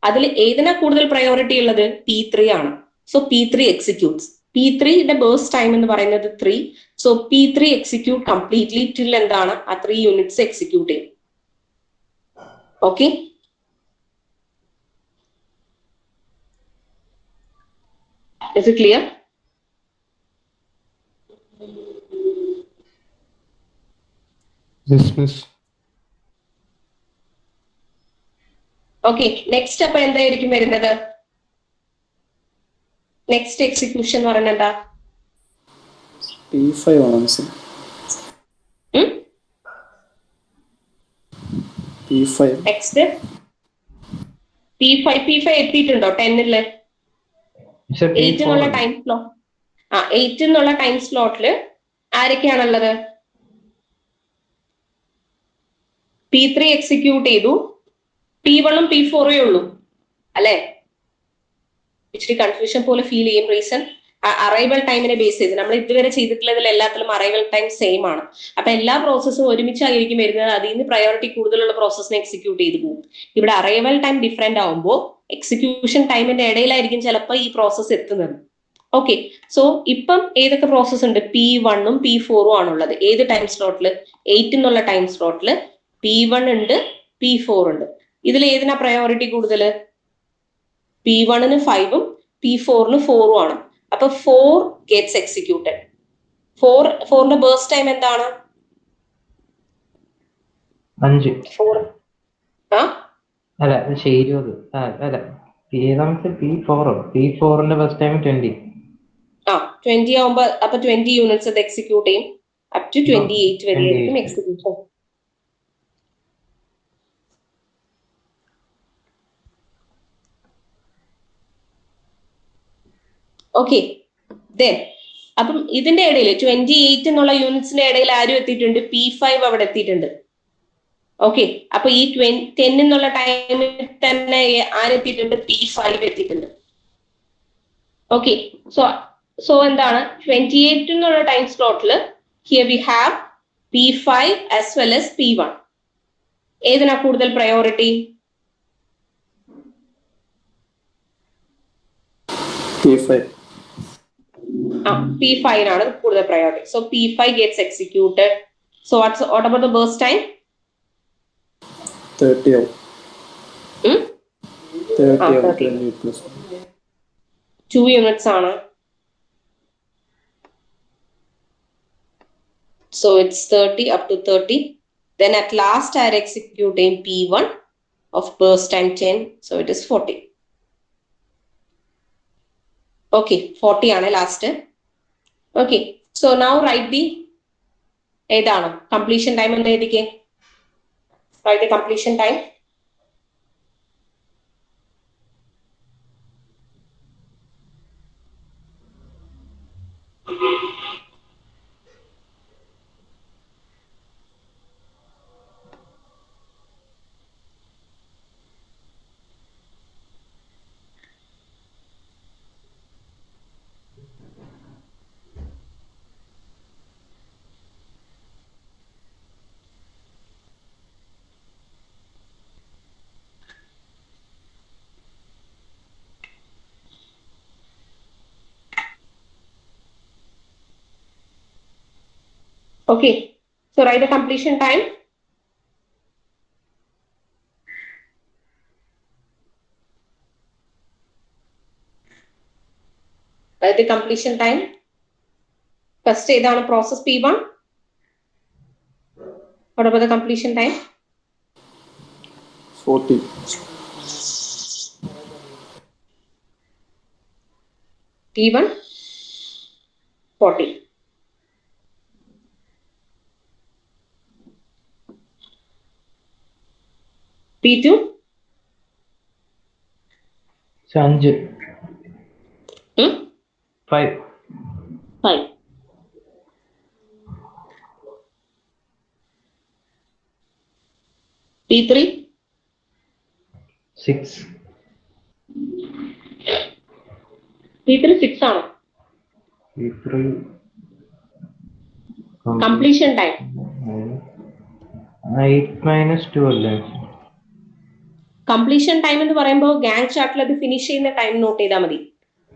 അതിൽ ഏതിനാ കൂടുതൽ പ്രയോറിറ്റി ഉള്ളത്? P3 ആണ്. So P3 executes. P3യുടെ ബേഴ്സ് ടൈം എന്ന് പറയുന്നത് 3. So P3 execute completely till എന്താണ്? ആ 3 യൂണിറ്റ്സ് എക്സിക്യൂട്ട് ചെയ്യും. Okay, is it clear? Yes, miss. Okay, next അപ്പൊ എന്തായിരിക്കും വരുന്നത്? നെക്സ്റ്റ് എക്സിക്യൂഷൻ എന്ന് പറയുന്നത് എന്താ? P5 ആണോ മിസ്? P5. Next P5 എത്തിയിട്ടുണ്ടോ? 10 8 എന്നുള്ള ടൈം സ്ലോട്ട്. 8 എന്നുള്ള ടൈം സ്ലോട്ടില് ആരൊക്കെയാണുള്ളത്? P3 എക്സിക്യൂട്ട് ചെയ്തു, P1ഉം P4 ഉള്ളൂ അല്ലെ? ഇച്ചിരി കൺഫ്യൂഷൻ പോലെ ഫീൽ ചെയ്യും. റീസൺ അറൈവൽ ടൈമിനെ ബേസ് ചെയ്ത് നമ്മൾ ഇതുവരെ ചെയ്തിട്ടുള്ളതിൽ എല്ലാത്തിലും അറൈവൽ ടൈം സെയിം ആണ്. അപ്പൊ എല്ലാ പ്രോസസ്സും ഒരുമിച്ചായിരിക്കും വരുന്നത്. അതിൽ നിന്ന് പ്രയോറിറ്റി കൂടുതലുള്ള പ്രോസസ്സിനെ എക്സിക്യൂട്ട് ചെയ്ത് പോകും. ഇവിടെ അറൈവൽ ടൈം ഡിഫറെന്റ് ആവുമ്പോൾ എക്സിക്യൂഷൻ ടൈമിന്റെ ഇടയിലായിരിക്കും ചിലപ്പോൾ ഈ പ്രോസസ്സ് എത്തുന്നത്. ഓക്കെ, സോ ഇപ്പം ഏതൊക്കെ പ്രോസസ്സ് ഉണ്ട്? P1ഉം P4ഉം ആണുള്ളത്. ഏത് ടൈം സ്ലോട്ടില്? 8 എന്നുള്ള ടൈം സ്ലോട്ടില് P1 ഉണ്ട്, P4 ഉണ്ട്. ഇതിൽ ഏതിനാ പ്രയോറിറ്റി കൂടുതൽ? P1ന് 5ഉം P4ന് 4ഉം ആണ്. അപ്പൊ 4 ഗെറ്റ്സ് എക്സിക്യൂട്ടഡ്. 4ന്റെ ബേഴ്സ് ടൈം എന്താണ്? 5. 4 അല്ല ശരി, അല്ല P4ന്റെ ഫസ്റ്റ് ടൈം 20. 20 ആവുമ്പോ അപ്പൊ 20 യൂണിറ്റ്സ് അത് എക്സിക്യൂട്ട് ചെയ്യും. അപ് ടു 28 വരെയായിരിക്കും എക്സിക്യൂഷൻ. ഓക്കെ, ദെൻ അപ്പം ഇതിന്റെ ഇടയിൽ 28 എന്നുള്ള യൂണിറ്റ്സിന്റെ ഇടയിൽ ആരും എത്തിയിട്ടുണ്ട്? P5 അവിടെ എത്തിയിട്ടുണ്ട്. ഓക്കെ, അപ്പൊ ഈ 10 എന്നുള്ള ടൈമിൽ തന്നെ ആരെത്തിയിട്ടുണ്ട്? P5 എത്തിയിട്ടുണ്ട്. ഓക്കെ, സോ എന്താണ്? 28 എന്നുള്ള ടൈം സ്ലോട്ടില് here we have P5 as well as P1. ഏതിനാ കൂടുതൽ പ്രയോറിറ്റി? P5. P5 ആണ് കൂടുതൽ priority. So P5 gets executed. So what about the burst time? 30 ആവും. 30 ആവും. 30. 20 plus 2 units ആണ്. So it's 30 up to 30. Then at last I are executing P1 of burst time 10. So it is 40. Okay, 40 ആണ് last. Okay, so now write the ഏതാണ് completion time എന്ന് എഴുതിക്കേ. Write the completion time. Okay, so write the completion time. Write the completion time. First ഏതാണ് process P1? What about the completion time? 40. P1 40. P2 5. 5. 5. P3 6. P3 6 ആണോ? P3 completion time 8 - 2 അല്ലേ? Completion time എന്ന് പറയുമ്പോൾ gang ചാർട്ടിൽ അത് finish ചെയ്യുന്ന time not ചെയ്താൽ മതി.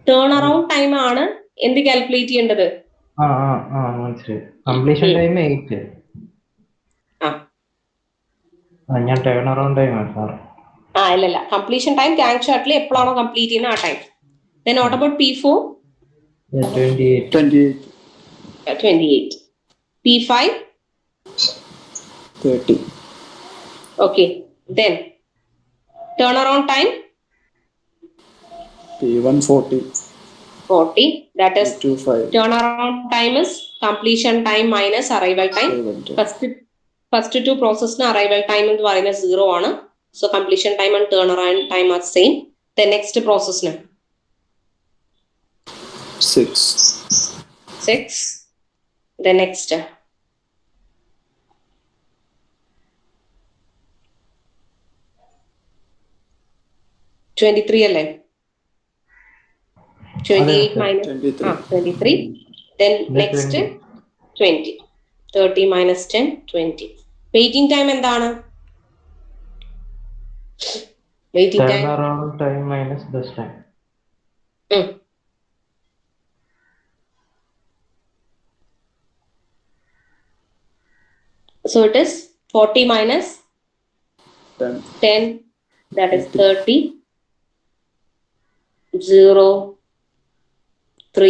ടേൺ അറൌണ്ട് ടൈം ആണ് എന്ത് കാൽക്കുലേറ്റ് ചെയ്യേണ്ടത്? മനസ്സിലായി. Completion time 8. ഞാൻ ടേൺ അറൗണ്ട് ടൈമാണ് സാർ. ഇല്ല കംപ്ലീഷൻ ടൈം ഗാങ് ചാർട്ടിൽ എപ്പോഴാണോ കംപ്ലീറ്റ് ചെയ്യുന്ന ആ time. Then what about P4? 28. 28. P5? 30. Okay. Then turnaround time? P1 40. 40. That is P2 5. turnaround time is completion time minus arrival time. First two process na arrival time എന്ന് പറയുന്നത് 0 ആണ്. So completion time and turnaround time are same. The next process na 6. 6. The next 23 അല്ലേ? 28 minus 23. Then next 20. 30 minus 10 20. Waiting time എന്താണ്? Waiting time turnaround time minus best time. So it is 40 minus 10. That is 30. 0 3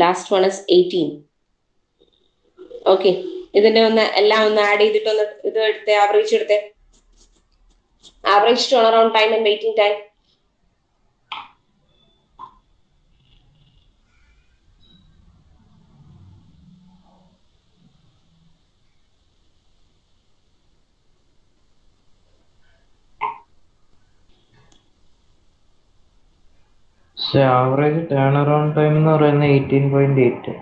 last one is 18. Okay, ഇതിന്റെ എല്ലാം ഒന്ന് add ചെയ്തിട്ട് ഇത് എടുത്തേ, average എടുത്തേ. Average turn around time and waiting time. Average turn around time എന്ന് പറയുന്നത് 18.8.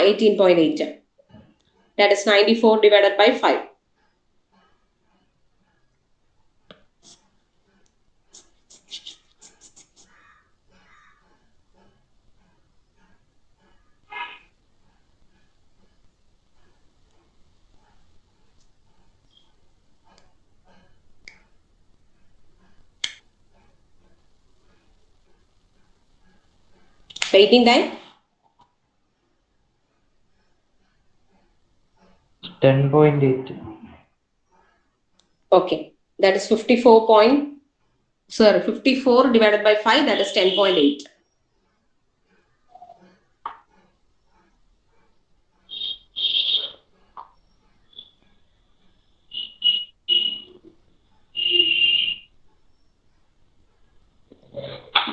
18.8. That is 94 divided by 5. Waiting time 10.8. okay, that is 54 divided by 5, that is 10.8.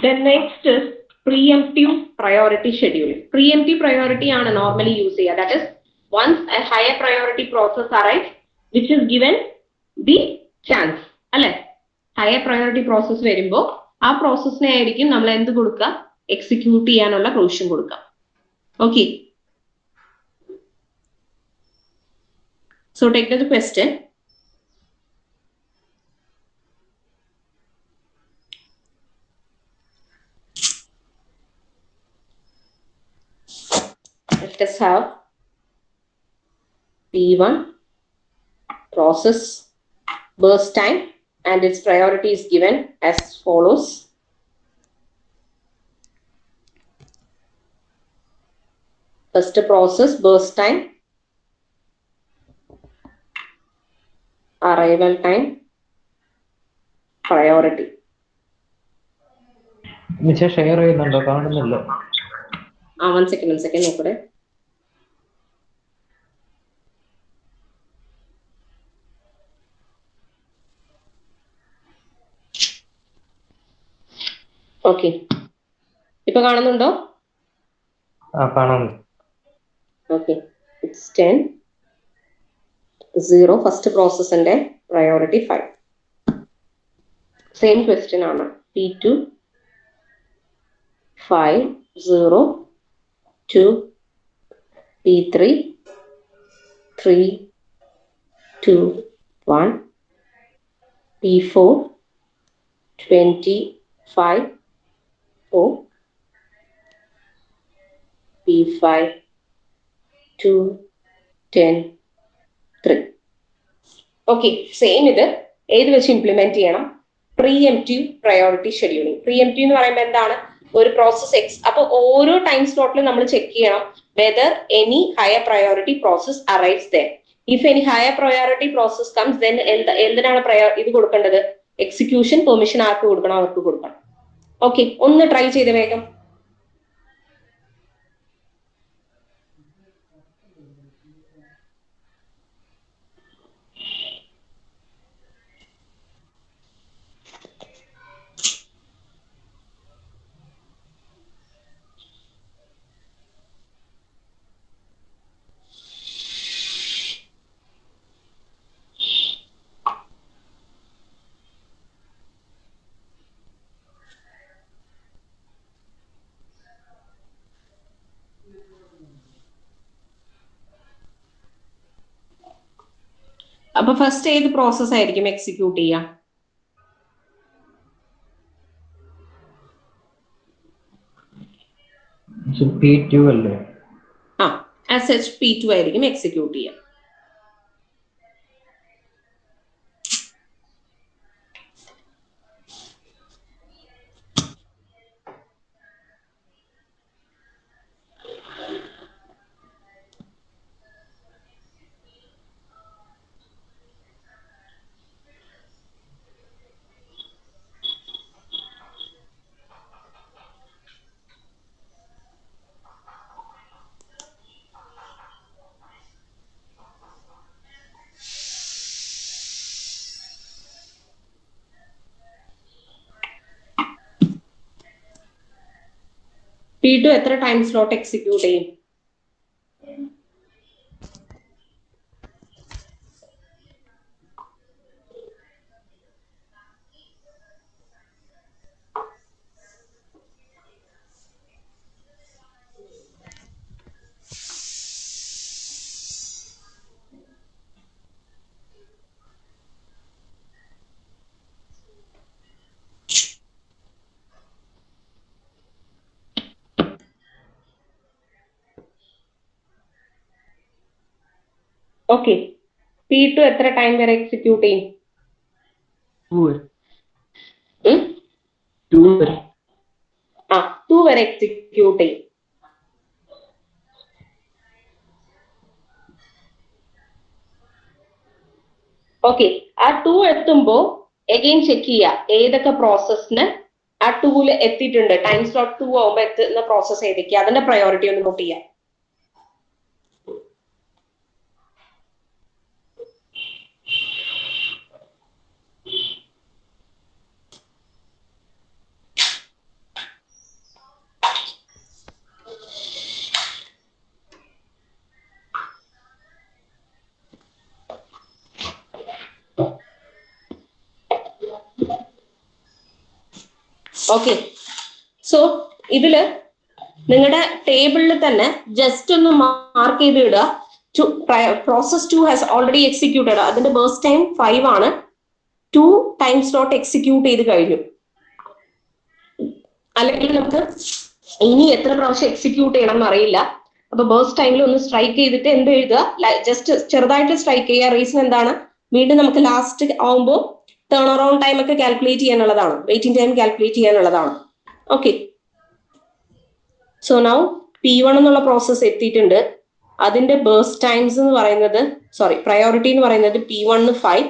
Then next is preemptive priority scheduling. Preemptive priority ആണ് normally use ചെയ്യുക. That is, once a higher priority process arrives, which is given the chance. അല്ലെ? Higher priority process വരുമ്പോൾ ആ പ്രോസസ്സിനെ ആയിരിക്കും നമ്മൾ എന്ത് കൊടുക്കുക? Execute ചെയ്യാനുള്ള പ്രൊവിഷൻ കൊടുക്കുക. Okay. So take the question. Let us have P1 process burst time and its priority is given as follows. First process burst time, arrival time, priority. Share ചെയ്യുന്നുണ്ടോ? കാണുന്നില്ല. One second നോക്കട്ടെ. Okay, ഇപ്പൊ കാണുന്നുണ്ടോ? കാണുന്നുണ്ട്. Okay, it's 10 0 first പ്രോസസ്സിന്റെ priority 5. Same question ആണ്. P2 5 0 2 P3 3 2 1 P4 20 5, 4, P5, 2, 10, 3. Okay, same ഇത് ഏത് വെച്ച് ഇംപ്ലിമെന്റ് ചെയ്യണം? Pre-emptive priority scheduling. പ്രീഎംപ്റ്റീവ് എന്ന് പറയുമ്പോൾ എന്താണ്? ഒരു പ്രോസസ് എക്സ്, അപ്പൊ ഓരോ ടൈം സ്ലോട്ടിലും നമ്മൾ ചെക്ക് ചെയ്യണം whether any higher priority process arrives there. If any higher priority process comes then എന്തിനാണ് ഇത് കൊടുക്കേണ്ടത്? എക്സിക്യൂഷൻ പെർമിഷൻ ആർക്ക് കൊടുക്കണം? അവർക്ക് കൊടുക്കണം. ഓക്കെ, ഒന്ന് ട്രൈ ചെയ്ത് വേഗം. അപ്പൊ ഫസ്റ്റ് ഏത് പ്രോസസ് ആയിരിക്കും എക്സിക്യൂട്ട് ചെയ്യുക? P2 അല്ലേ? ആസ് സച്ച് P2 ആയിരിക്കും എക്സിക്യൂട്ട് ചെയ്യുക. P2 എത്ര ടൈം സ്ലോട്ട് എക്സിക്യൂട്ട് ചെയ്യും? ഓക്കെ, P2 എത്ര ടൈം വരെ എക്സിക്യൂട്ട് ചെയ്യും? 2 വരെ എക്സിക്യൂട്ട് ചെയ്യും. ഓക്കെ, ആ 2 എത്തുമ്പോ എഗെയിൻ ചെക്ക് ചെയ്യുക ഏതൊക്കെ പ്രോസസ്സിന് ആ 2 എത്തിയിട്ടുണ്ട്. ടൈം സ്ലോട്ട് 2 ആവുമ്പോ എത്തുന്ന പ്രോസസ് ഏതൊക്കെയാ, അതിന്റെ പ്രയോറിറ്റി ഒന്ന് നോട്ട് ചെയ്യാം. ഓക്കെ, സോ ഇതില് നിങ്ങളുടെ ടേബിളിൽ തന്നെ ജസ്റ്റ് ഒന്ന് മാർക്ക് ചെയ്ത് ഇടുക. Process 2 has already executed. അതിന്റെ ബേസ്റ്റ് ടൈം 5 ആണ്. 2 ടൈം സ്ലോട്ട് എക്സിക്യൂട്ട് ചെയ്ത് കഴിഞ്ഞു. അല്ലെങ്കിൽ നമുക്ക് ഇനി എത്ര പ്രാവശ്യം എക്സിക്യൂട്ട് ചെയ്യണം എന്ന് അറിയില്ല. അപ്പൊ ബേസ്റ്റ് ടൈമിൽ ഒന്ന് സ്ട്രൈക്ക് ചെയ്തിട്ട് എന്ത് എഴുതുക? ജസ്റ്റ് ചെറുതായിട്ട് സ്ട്രൈക്ക് ചെയ്യുക. റീസൺ എന്താണ്? വീണ്ടും നമുക്ക് ലാസ്റ്റ് ആവുമ്പോൾ ടേൺ അറൗണ്ട് ടൈം ഒക്കെ കാൽക്കുലേറ്റ് ചെയ്യാനുള്ളതാണ്, വെയിറ്റിംഗ് ടൈം കാൽക്കുലേറ്റ് ചെയ്യാനുള്ളതാണ്. ഓക്കെ, സോ നൗ P1 എന്നുള്ള പ്രോസസ്സ് എത്തിയിട്ടുണ്ട്. അതിന്റെ ബേസ്റ്റ് ടൈംസ് എന്ന് പറയുന്നത്, പ്രയോറിറ്റി എന്ന് പറയുന്നത് P1 5,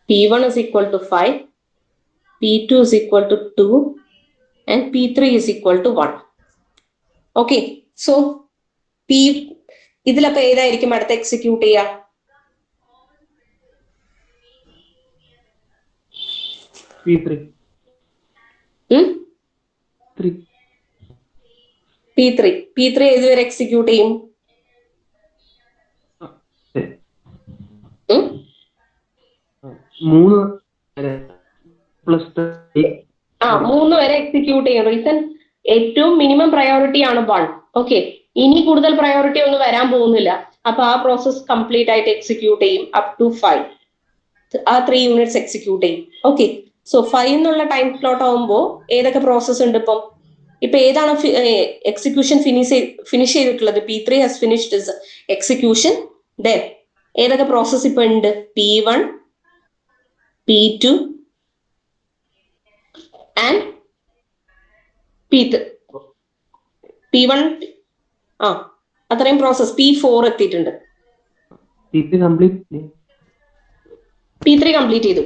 P1 is equal to 5, P2 is equal to 2 and P3 is equal to 1. Okay, so ഇതിലപ്പോ ഏതായിരിക്കും അടുത്ത എക്സിക്യൂട്ട് ചെയ്യുക? P3 ഏതുവരെ എക്സിക്യൂട്ട് ചെയ്യും? 3 വരെ എക്സിക്യൂട്ട് ചെയ്യും. റീസൺ ഏറ്റവും മിനിമം പ്രയോറിറ്റി ആണ് 1. ഓക്കെ, ഇനി കൂടുതൽ പ്രയോറിറ്റി ഒന്നും വരാൻ പോകുന്നില്ല. അപ്പൊ ആ പ്രോസസ് കംപ്ലീറ്റ് ആയിട്ട് എക്സിക്യൂട്ട് ചെയ്യും അപ് ടു 5. ആ 3 യൂണിറ്റ്സ് എക്സിക്യൂട്ട് ചെയ്യും. ഓക്കെ, സോ 5 എന്നുള്ള ടൈം സ്ലോട്ട് ആവുമ്പോൾ ഏതൊക്കെ പ്രോസസ് ഉണ്ട് ഇപ്പൊ ഏതാണ് എക്സിക്യൂഷൻ ഫിനിഷ് ചെയ്തിട്ടുള്ളത്? P3 has finished is execution. Then ഏതൊക്കെ പ്രോസസ് ഇപ്പൊ ഉണ്ട്? P1, P2 and P1. ആ, അത്രയും പ്രോസസ്. P4 എത്തിയിട്ടുണ്ട്. P3 കംപ്ലീറ്റ് P3 കംപ്ലീറ്റ് ചെയ്തു.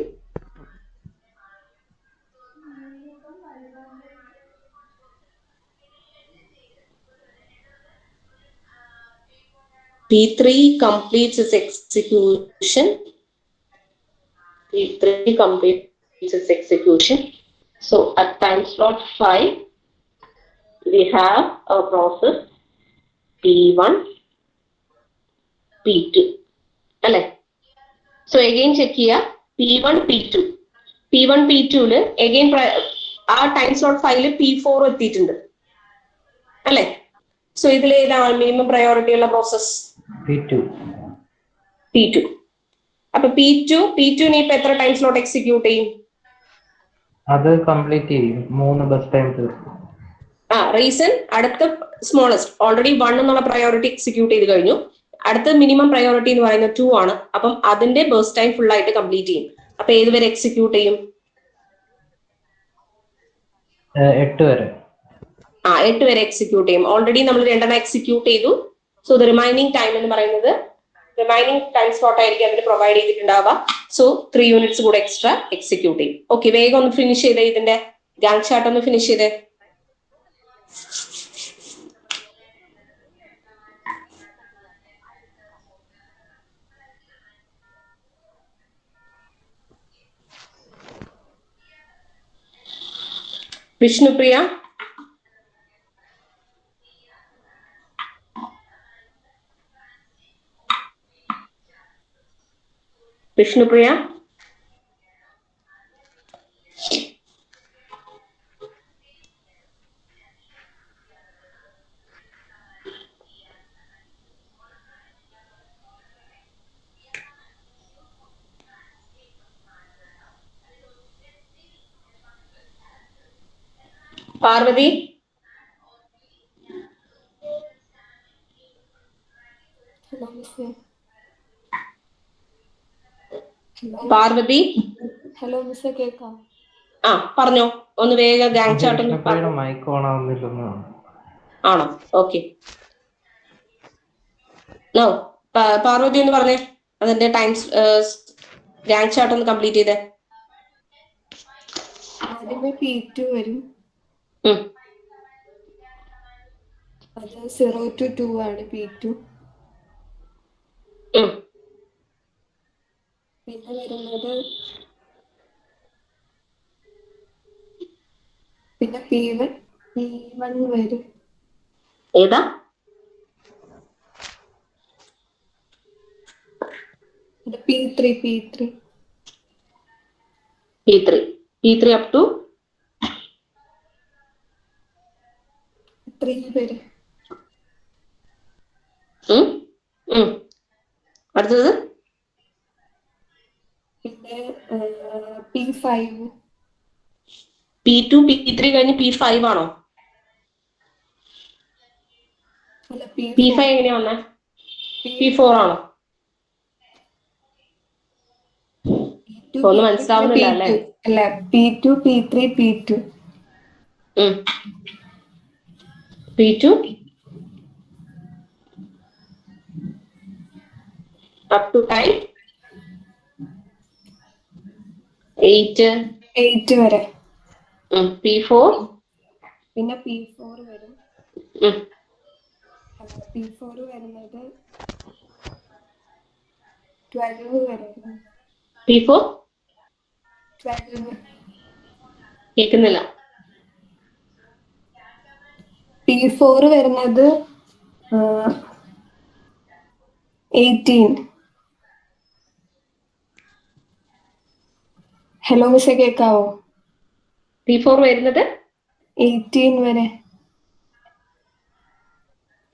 P3 completes its execution. P3 completes its execution. So at time slot 5, we have a process P1, P2. അല്ലേ? So again check ചെയ്യുക. P1, P2. P1, P2 again ആ time slot 5 P4 എത്തിയിട്ടുണ്ട് അല്ലേ? So ഇതിൽ ഏതാണ് minimum priority ഉള്ള process? P2. അപ്പൊ P2 ഇപ്പൊ എത്ര ടൈം സ്ലോട്ട് എക്സിക്യൂട്ട് ചെയ്യും? അത് കംപ്ലീറ്റ് ചെയ്യും. 3 ബസ് ടൈം തീർക്കും. റീസൺ അടുത്ത സ്മോളസ്റ്റ് ഓൾറെഡി 1 എന്നുള്ള പ്രയോറിറ്റി എക്സിക്യൂട്ട് ചെയ്ത് കഴിഞ്ഞു. അടുത്ത മിനിമം പ്രയോറിറ്റി എന്ന് പറയുന്നത് 2 ആണ്. അപ്പം അതിന്റെ ബേസ് ടൈം ഫുൾ ആയിട്ട് കംപ്ലീറ്റ് ചെയ്യും. അപ്പൊ ഏതുവരെ എക്സിക്യൂട്ട് ചെയ്യും? 8 വരെ. 8 വരെ എക്സിക്യൂട്ട് ചെയ്യും. ഓൾറെഡി നമ്മൾ 2 എക്സിക്യൂട്ട് ചെയ്തു. സോ ദ റിമൈനിങ് ടൈം എന്ന് പറയുന്നത് റിമൈനിങ് ടൈം സ്ലോട്ട് ആയിരിക്കും അതിന് പ്രൊവൈഡ് ചെയ്തിട്ടുണ്ടാവുക. സോ 3 യൂണിറ്റ്സ് കൂടെ എക്സ്ട്രാ എക്സിക്യൂട്ട് ചെയ്യും. ഓക്കെ, വേഗം ഒന്ന് ഫിനിഷ് ചെയ്തേ. ഇതിന്റെ ഗാങ് ചാർട്ട് ഒന്ന് ഫിനിഷ് ചെയ്തേ. വിഷ്ണുപ്രിയ, വിഷ്ണുപ്രിയ, പാർവതി, പാർവതി, ഹലോ മിസ്സേ കേൾക്കാം? പറഞ്ഞോ. ഒന്ന് വേഗം ഗാങ് ചാർട്ട് ഒന്ന് മൈക്ക് ഓൺ ആവുന്നില്ലെന്ന്. ആണോ? ഓക്കെ, പാർവതി ഒന്ന് പറഞ്ഞേ. അതിന്റെ ടൈംസ് ഗാങ് ചാർട്ട് ഒന്ന് കംപ്ലീറ്റ് ചെയ്തേ. ആദ്യമേ P2 വരും. അത് 0 to 2 ആണ് P2. പിന്നെ വരുന്നത് P1 വരും. ഏതാ? P3 up to 3 വരും. അടുത്തത് പിന്നെ P5. P2 P3 കഴിഞ്ഞ് P5 ആണോ? അല്ല, P5 എങ്ങനെയാ വന്നേ? P4 ആണോ? ഒന്നും മനസ്സിലാവുന്നില്ല അല്ലേ? അല്ല, P2 P3 P2 up to time 8 വരെ. P4 പിന്നെ P4 വരും. P4 വരുന്നത് 12 വരെ. P4 12 കേൾക്കുന്നില്ല. P4 വരുന്നത് 18. ഹലോ മിസ്സേ കേൾക്കാവോ? P4 വരുന്നത് 18 വരെ.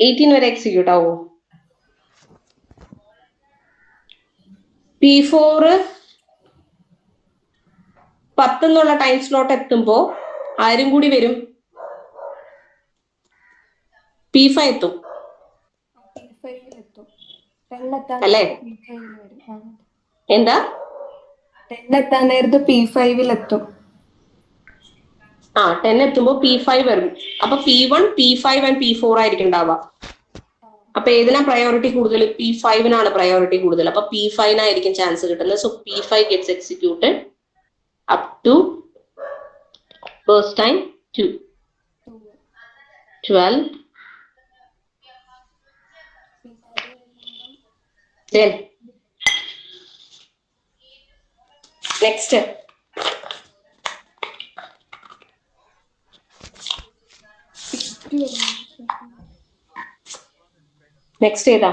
18 വരെ എക്സിക്യൂട്ട് ആവോ? P4 10 എന്നുള്ള ടൈം സ്ലോട്ട് എത്തുമ്പോ ആരും കൂടി വരും? P5 എത്തും P5 എത്തും. അല്ലേ? എന്താ? 10 എത്താൻ നേരത്ത് P5 എത്തും. 10 എത്തുമ്പോ P5 വരും. അപ്പൊ P1, P5 ആൻഡ് P4 ആയിരിക്കും ഉണ്ടാവുക. അപ്പൊ ഏതിനാ പ്രയോറിറ്റി കൂടുതൽ? P5നാണ് പ്രയോറിറ്റി കൂടുതൽ. അപ്പൊ P5നായിരിക്കും ചാൻസ് കിട്ടുന്നത്. So P5 gets executed up to burst time 12. Then next ഏതാ?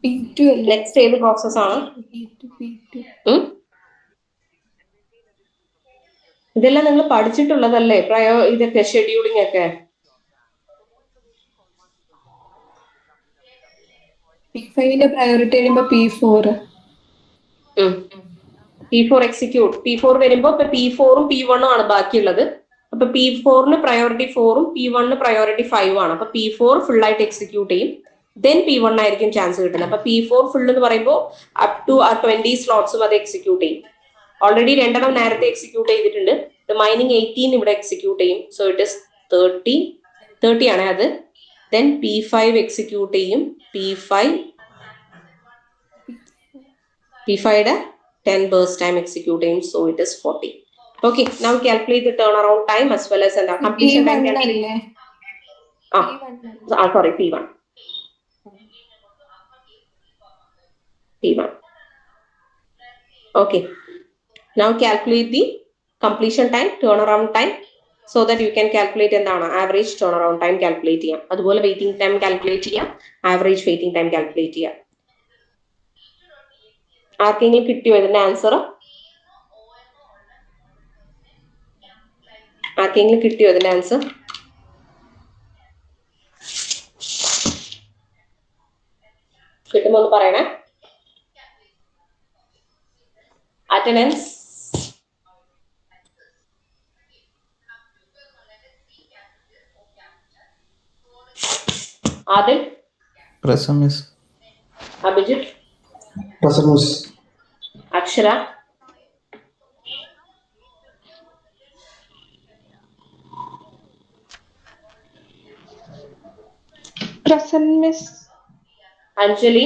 P2 അല്ലേ? നെക്സ്റ്റ് ഏത് പ്രോസസ് ആണ്? ഇതെല്ലാം നിങ്ങൾ പഠിച്ചിട്ടുള്ളതല്ലേ? ഇതൊക്കെ ഷെഡ്യൂളിംഗ് ഒക്കെ. P5ന്റെ പ്രയോറിറ്റി വരുമ്പോ P4. P4 execute. P4 വരുമ്പോ ഇപ്പൊ P4ഉം P1ഉം ആണ് ബാക്കിയുള്ളത്. അപ്പൊ P4ന് പ്രയോറിറ്റി 4ഉം P1ന് പ്രയോറിറ്റി 5 ആണ്. അപ്പൊ P4 ഫുൾ ആയിട്ട് എക്സിക്യൂട്ട് ചെയ്യും. ദെൻ P1 ആയിരിക്കും ചാൻസ് കിട്ടുന്നത്. അപ്പൊ P4 ഫുൾ എന്ന് പറയുമ്പോൾ അപ് ടു 20 സ്ലോട്ട്സും അത് എക്സിക്യൂട്ട് ചെയ്യും. ഓൾറെഡി 2 നേരത്തെ എക്സിക്യൂട്ട് ചെയ്തിട്ടുണ്ട്. മൈനിങ് 18 ഇവിടെ എക്സിക്യൂട്ട് ചെയ്യും. സോ ഇറ്റ് ഇസ് 30 ആണ് അത്. ദെൻ P5 എക്സിക്യൂട്ട് ചെയ്യും. P5യുടെ 10 burst time execute time, so it is 40. Okay, now calculate the turnaround time as well as the completion time. Sorry, P1. Okay, now calculate the completion time, turnaround time, so that you can calculate എന്താണ് average turnaround time calculate ചെയ്യാം. അതുപോലെ waiting time calculate ചെയ്യാം, average waiting time calculate ചെയ്യാം. ആർക്കെങ്കിലും കിട്ടിയോ ഇതിന്റെ answer? ആർക്കെങ്കിലും കിട്ടിയോ ഇതിന്റെ ആൻസർ? കിട്ടുമോ എന്ന് പറയണേ. Attendance. Adil. Present, miss. Abhijith. Present, miss. Akshara. Present, miss. Anjali.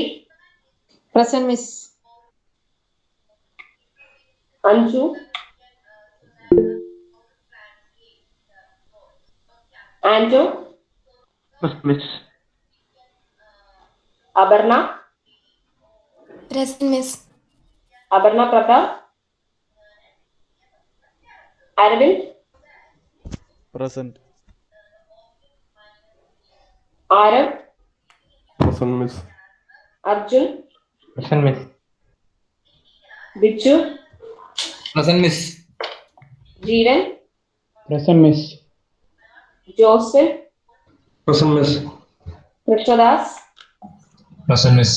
Present, miss. Anju. ആൻഡോ. Miss. Aparna. Present, miss. Aparna Prathap. Aravind. Present. Aarav. Present, miss. Arjun. Present, miss. Bichu. Present, miss. Jeevan. Present, miss. Joseph. Present, miss. Krishnadas. Present, miss.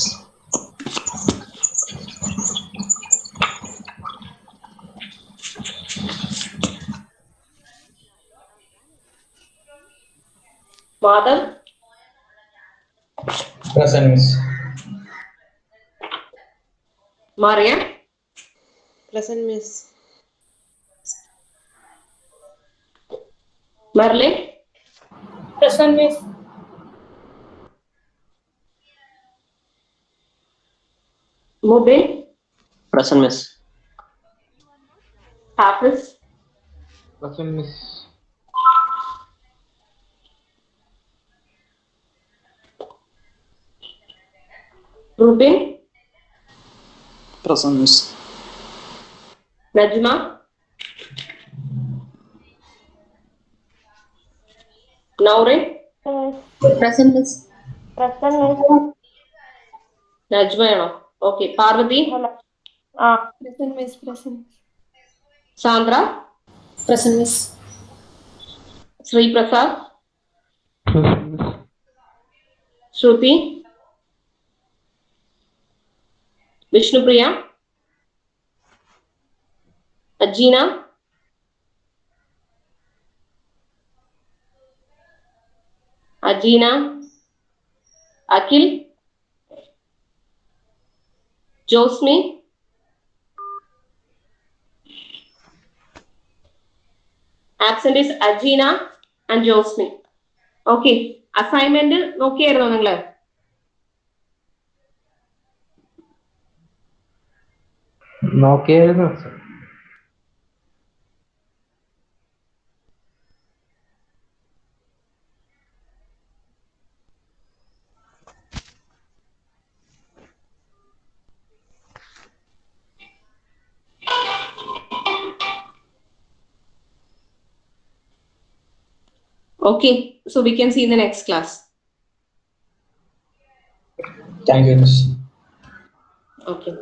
Madhav. Present, miss. Mariam. Present, miss. Merlin. Present, miss. Mubin. Present, miss. Hafis. Present, miss. Rubin. Present, miss. Najma. Naurin. Present, miss. Present, miss. നജ്മയാണോ? Okay. Parvathi. Present, miss. Present. Sandra. Present, Miss. Sri Prasad, Present, Miss. Shruti, Vishnu Priya, Ajina, Akil, Josmi, absent is Ajina and Josmi. Okay, assignment നോക്കിയായിരുന്നോ നിങ്ങള്? നോക്കിയായിരുന്നു miss. Okay, so we can see in the next class. Thank you, Miss. Okay.